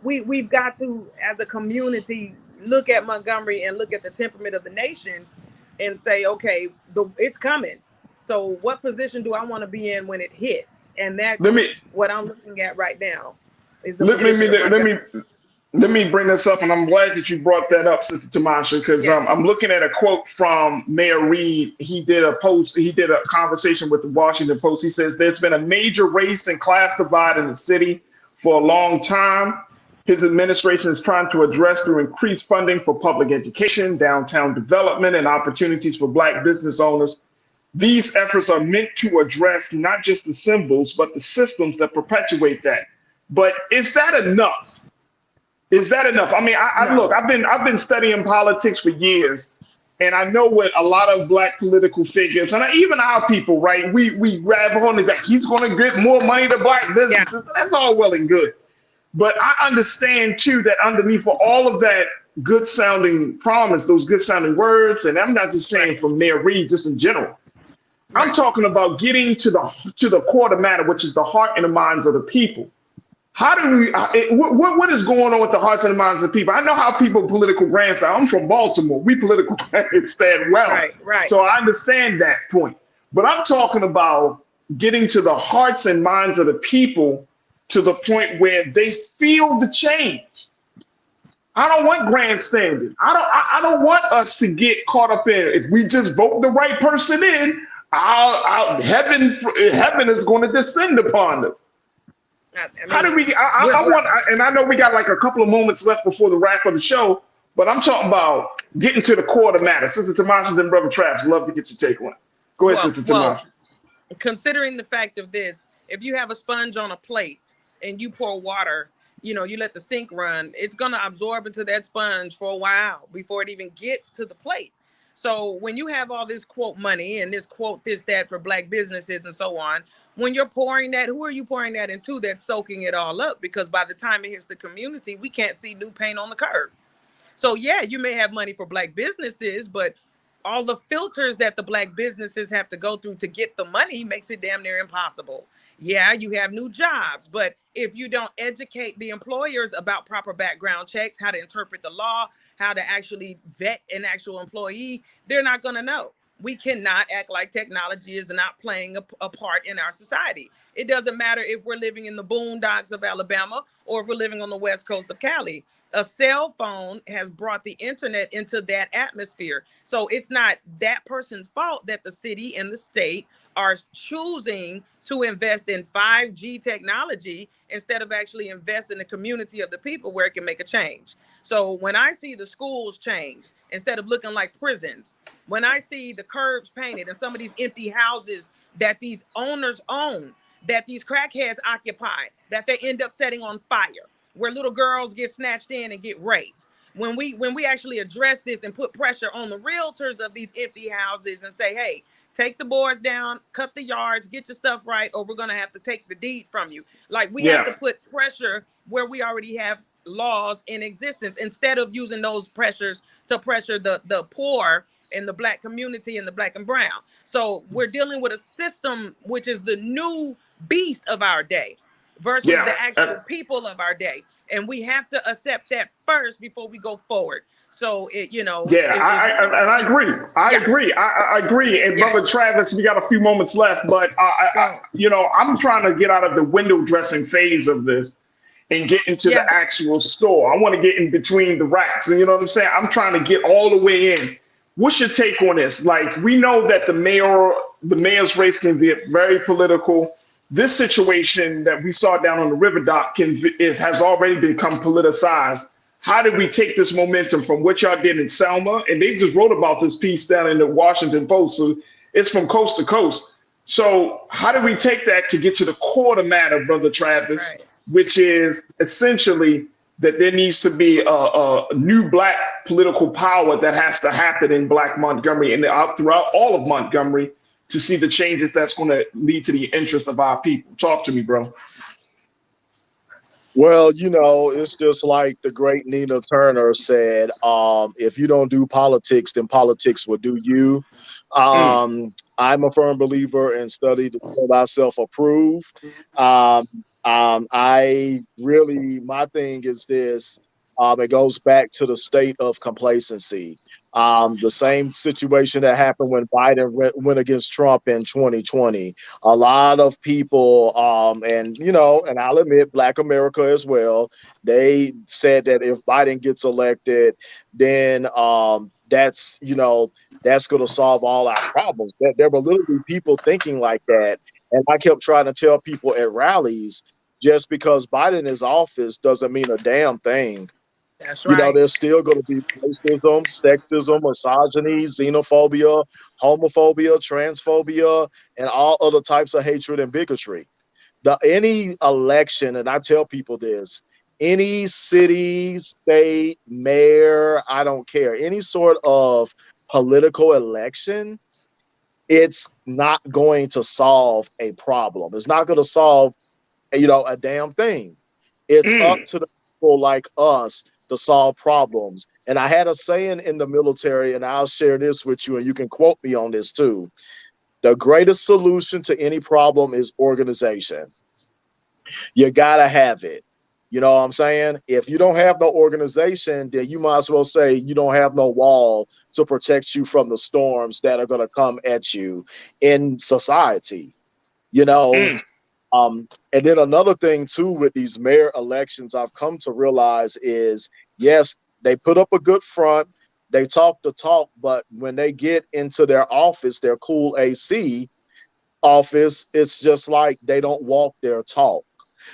we've got to, as a community, look at Montgomery and look at the temperament of the nation and say, okay, it's coming. So what position do I want to be in when it hits? And that's what I'm looking at right now. Is the let me bring this up, and I'm glad that you brought that up, Sister Tamasha, because I'm looking at a quote from Mayor Reed. He did a conversation with the Washington Post. He says there's been a major race and class divide in the city for a long time. His administration is trying to address through increased funding for public education, downtown development, and opportunities for Black business owners. These efforts are meant to address not just the symbols, but the systems that perpetuate that. But is that enough? Is that enough? I mean, look, I've been studying politics for years, and I know what a lot of Black political figures, and even our people, right? We grab on is that he's going to get more money to Black businesses. Yeah. That's all well and good. But I understand, too, that underneath for all of that good sounding promise, those good sounding words, and I'm not just saying from Mayor Reed, just in general. I'm talking about getting to the core of the matter, which is the heart and the minds of the people. How do we, what is going on with the hearts and the minds of the people? I know how people political grandstand. I'm from Baltimore. We political grandstand well. Right. So I understand that point. But I'm talking about getting to the hearts and minds of the people to the point where they feel the change. I don't want grandstanding. I don't want us to get caught up in, if we just vote the right person in, heaven is going to descend upon us. How do we? And I know we got like a couple of moments left before the wrap of the show, but I'm talking about getting to the core of the matter. Sister Tamasha and Brother Travis, love to get your take on it. Go ahead, Sister Tamasha. Considering the fact of this, if you have a sponge on a plate and you pour water, you let the sink run, it's going to absorb into that sponge for a while before it even gets to the plate. So when you have all this quote money and this quote this, that for Black businesses and so on, when you're pouring that, who are you pouring that into that's soaking it all up? Because by the time it hits the community, we can't see new paint on the curb. So yeah, you may have money for Black businesses, but all the filters that the Black businesses have to go through to get the money makes it damn near impossible. Yeah, you have new jobs, but if you don't educate the employers about proper background checks, how to interpret the law, how to actually vet an actual employee, they're not going to know. We cannot act like technology is not playing a part in our society. It doesn't matter if we're living in the boondocks of Alabama or if we're living on the west coast of Cali. A cell phone has brought the internet into that atmosphere. So it's not that person's fault that the city and the state are choosing to invest in 5G technology instead of actually invest in the community of the people where it can make a change. So when I see the schools change, instead of looking like prisons, when I see the curbs painted and some of these empty houses that these owners own, that these crackheads occupy, that they end up setting on fire, where little girls get snatched in and get raped. When we actually address this and put pressure on the realtors of these empty houses and say, hey, take the boards down, cut the yards, get your stuff right, or we're going to have to take the deed from you. Like we have to put pressure where we already have laws in existence instead of using those pressures to pressure the poor in the Black community and the Black and brown. So we're dealing with a system which is the new beast of our day versus the actual people of our day. And we have to accept that first before we go forward. So, I agree. I agree. And Brother Travis, we got a few moments left, but I'm trying to get out of the window dressing phase of this and get into the actual store. I want to get in between the racks. And you know what I'm saying? I'm trying to get all the way in. What's your take on this? Like, we know that the mayor's race can get very political. This situation that we saw down on the river dock has already become politicized. How did we take this momentum from what y'all did in Selma? And they just wrote about this piece down in the Washington Post. So it's from coast to coast. So how do we take that to get to the core of the matter, Brother Travis, which is essentially that there needs to be a new Black political power that has to happen in Black Montgomery and throughout all of Montgomery to see the changes that's going to lead to the interest of our people. Talk to me, bro. Well, you know, it's just like the great Nina Turner said, if you don't do politics, then politics will do you. I'm a firm believer in study to show thyself approved. I really, my thing is this, it goes back to the state of complacency. The same situation that happened when Biden went against Trump in 2020. A lot of people, and you know, and I'll admit, Black America as well, they said that if Biden gets elected, then that's, you know, that's going to solve all our problems. There were literally people thinking like that, and I kept trying to tell people at rallies, just because Biden is office doesn't mean a damn thing. That's right. You know, there's still going to be racism, sexism, misogyny, xenophobia, homophobia, transphobia, and all other types of hatred and bigotry. Any election, and I tell people this, any city, state, mayor, I don't care, any sort of political election, it's not going to solve a problem. It's not going to solve, you know, a damn thing. It's up to the people like us to solve problems. And I had a saying in the military, and I'll share this with you, and you can quote me on this too. The greatest solution to any problem is organization. You gotta have it. You know what I'm saying? If you don't have no organization, then you might as well say you don't have no wall to protect you from the storms that are going to come at you in society. You know, and then another thing too with these mayor elections, I've come to realize is, yes, they put up a good front, they talk the talk, but when they get into their office, their cool AC office, it's just like they don't walk their talk.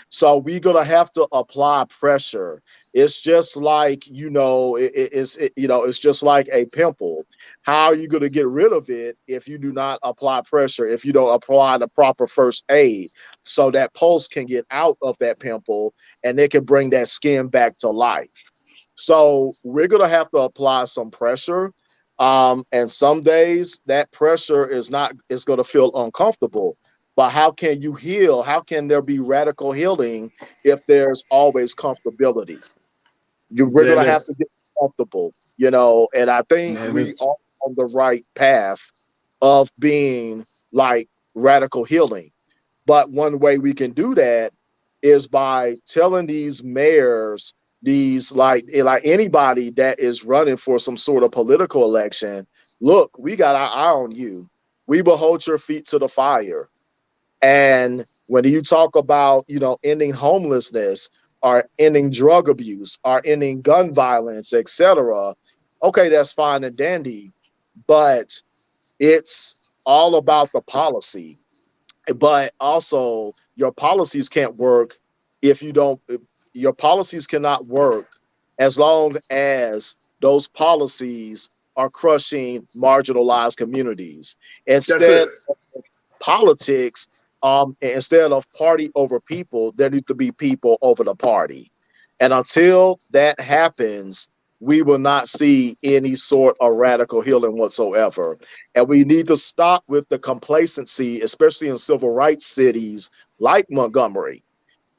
So we're gonna have to apply pressure. It's just like, you know, it's just like a pimple. How are you gonna get rid of it if you do not apply pressure? If you don't apply the proper first aid, so that pulse can get out of that pimple and it can bring that skin back to life. So we're gonna have to apply some pressure. And some days that pressure is gonna feel uncomfortable. But how can you heal? How can there be radical healing if there's always comfortability? We're going to have to get comfortable, you know, and I think we are on the right path of being like radical healing. But one way we can do that is by telling these mayors, these like anybody that is running for some sort of political election, look, we got our eye on you. We will hold your feet to the fire. And when you talk about, you know, ending homelessness or ending drug abuse or ending gun violence, etc., okay, that's fine and dandy, but it's all about the policy. But also, your policies can't work if you don't. Your policies cannot work as long as those policies are crushing marginalized communities. Instead of politics, instead of party over people, there need to be people over the party. And until that happens, we will not see any sort of radical healing whatsoever. And we need to stop with the complacency, especially in civil rights cities like Montgomery.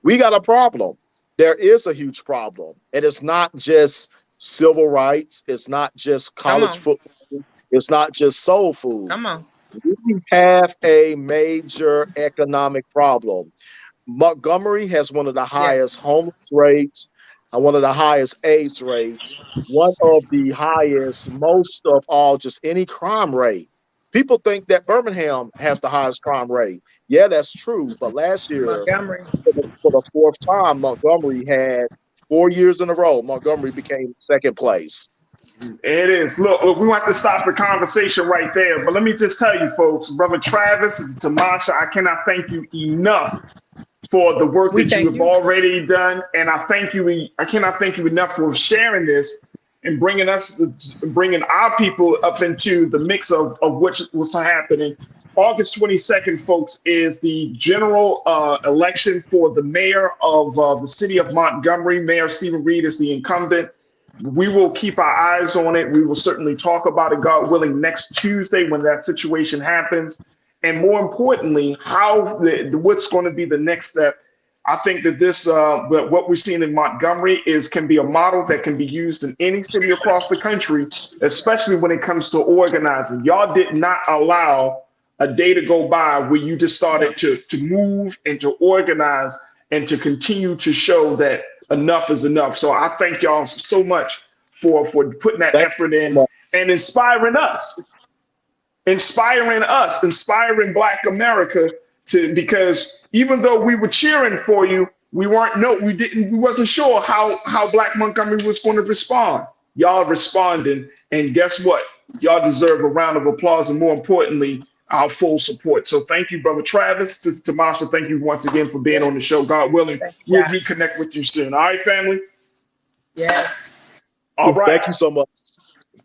We got a problem. There is a huge problem. And it's not just civil rights. It's not just college football. It's not just soul food. Come on. We have a major economic problem. Montgomery has one of the highest homeless rates, one of the highest AIDS rates, one of the highest, most of all, just any crime rate. People think that Birmingham has the highest crime rate. Yeah, that's true. But last year, for the fourth time, Montgomery had 4 years in a row. Montgomery became second place. It is. Look, we want to stop the conversation right there. But let me just tell you, folks, Brother Travis, Tamasha, I cannot thank you enough for the work that you have already done. And I cannot thank you enough for sharing this and bringing our people up into the mix of what's happening August 22nd, folks, is the general election for the mayor of the city of Montgomery. Mayor Stephen Reed is the incumbent. We will keep our eyes on it. We will certainly talk about it, God willing, next Tuesday when that situation happens. And more importantly, what's going to be the next step. I think that what we're seeing in Montgomery can be a model that can be used in any city across the country, especially when it comes to organizing. Y'all did not allow a day to go by where you just started to move and to organize and to continue to show that enough is enough. So I thank y'all so much for putting that effort in and inspiring Black America because even though we were cheering for you, we wasn't sure how Black Montgomery was going to respond. Y'all responding, and guess what? Y'all deserve a round of applause, and more importantly, our full support. So thank you, Brother Travis. To Marsha, thank you once again for being on the show. God willing, we'll reconnect with you soon. All right, family? Yes. All right. Thank you so much.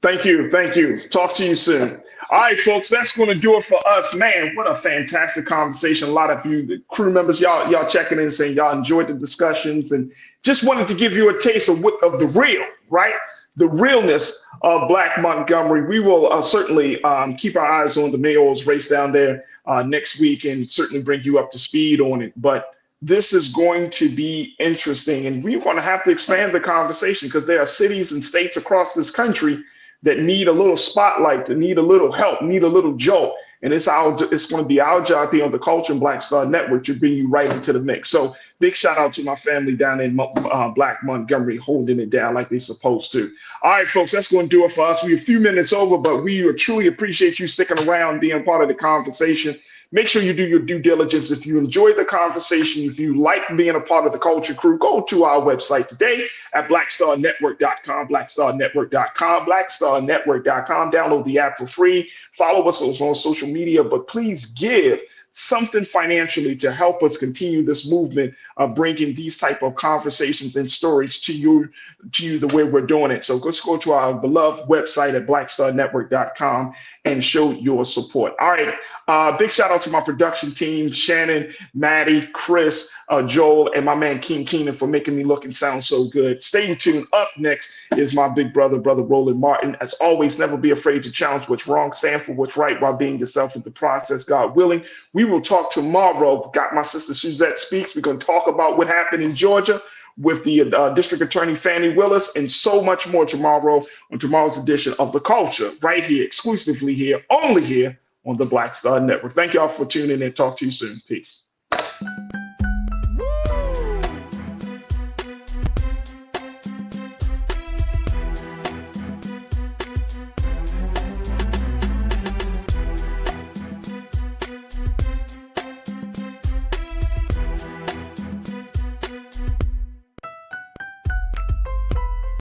Thank you. Thank you. Talk to you soon. All right, folks, that's going to do it for us. Man, what a fantastic conversation. A lot of you, the crew members, y'all checking in saying y'all enjoyed the discussions and just wanted to give you a taste of the real, right? The realness of Black Montgomery. We will certainly keep our eyes on the mayor's race down there next week and certainly bring you up to speed on it. But this is going to be interesting, and we're going to have to expand the conversation because there are cities and states across this country that need a little spotlight, that need a little help, need a little jolt. And it's going to be our job here on the Culture and Black Star Network to bring you right into the mix. So big shout out to my family down in Black Montgomery holding it down like they're supposed to. All right, folks, that's going to do it for us. We're a few minutes over, but we truly appreciate you sticking around, being part of the conversation. Make sure you do your due diligence. If you enjoyed the conversation, if you like being a part of the Culture Crew, go to our website today at blackstarnetwork.com, blackstarnetwork.com, blackstarnetwork.com. Download the app for free. Follow us on social media, but please give something financially to help us continue this movement of bringing these type of conversations and stories to you the way we're doing it. So let's go to our beloved website at blackstarnetwork.com and show your support. All right. Big shout out to my production team, Shannon, Maddie, Chris, Joel, and my man King Keenan for making me look and sound so good. Stay tuned. Up next is my big brother Roland Martin. As always, never be afraid to challenge what's wrong, stand for what's right while being yourself in the process, God willing. We will talk tomorrow. Got my sister Suzette Speaks. We're going to talk about what happened in Georgia with the District Attorney Fannie Willis and so much more tomorrow on tomorrow's edition of The Culture, right here, exclusively here, only here on the Black Star Network. Thank y'all for tuning in. Talk to you soon. Peace.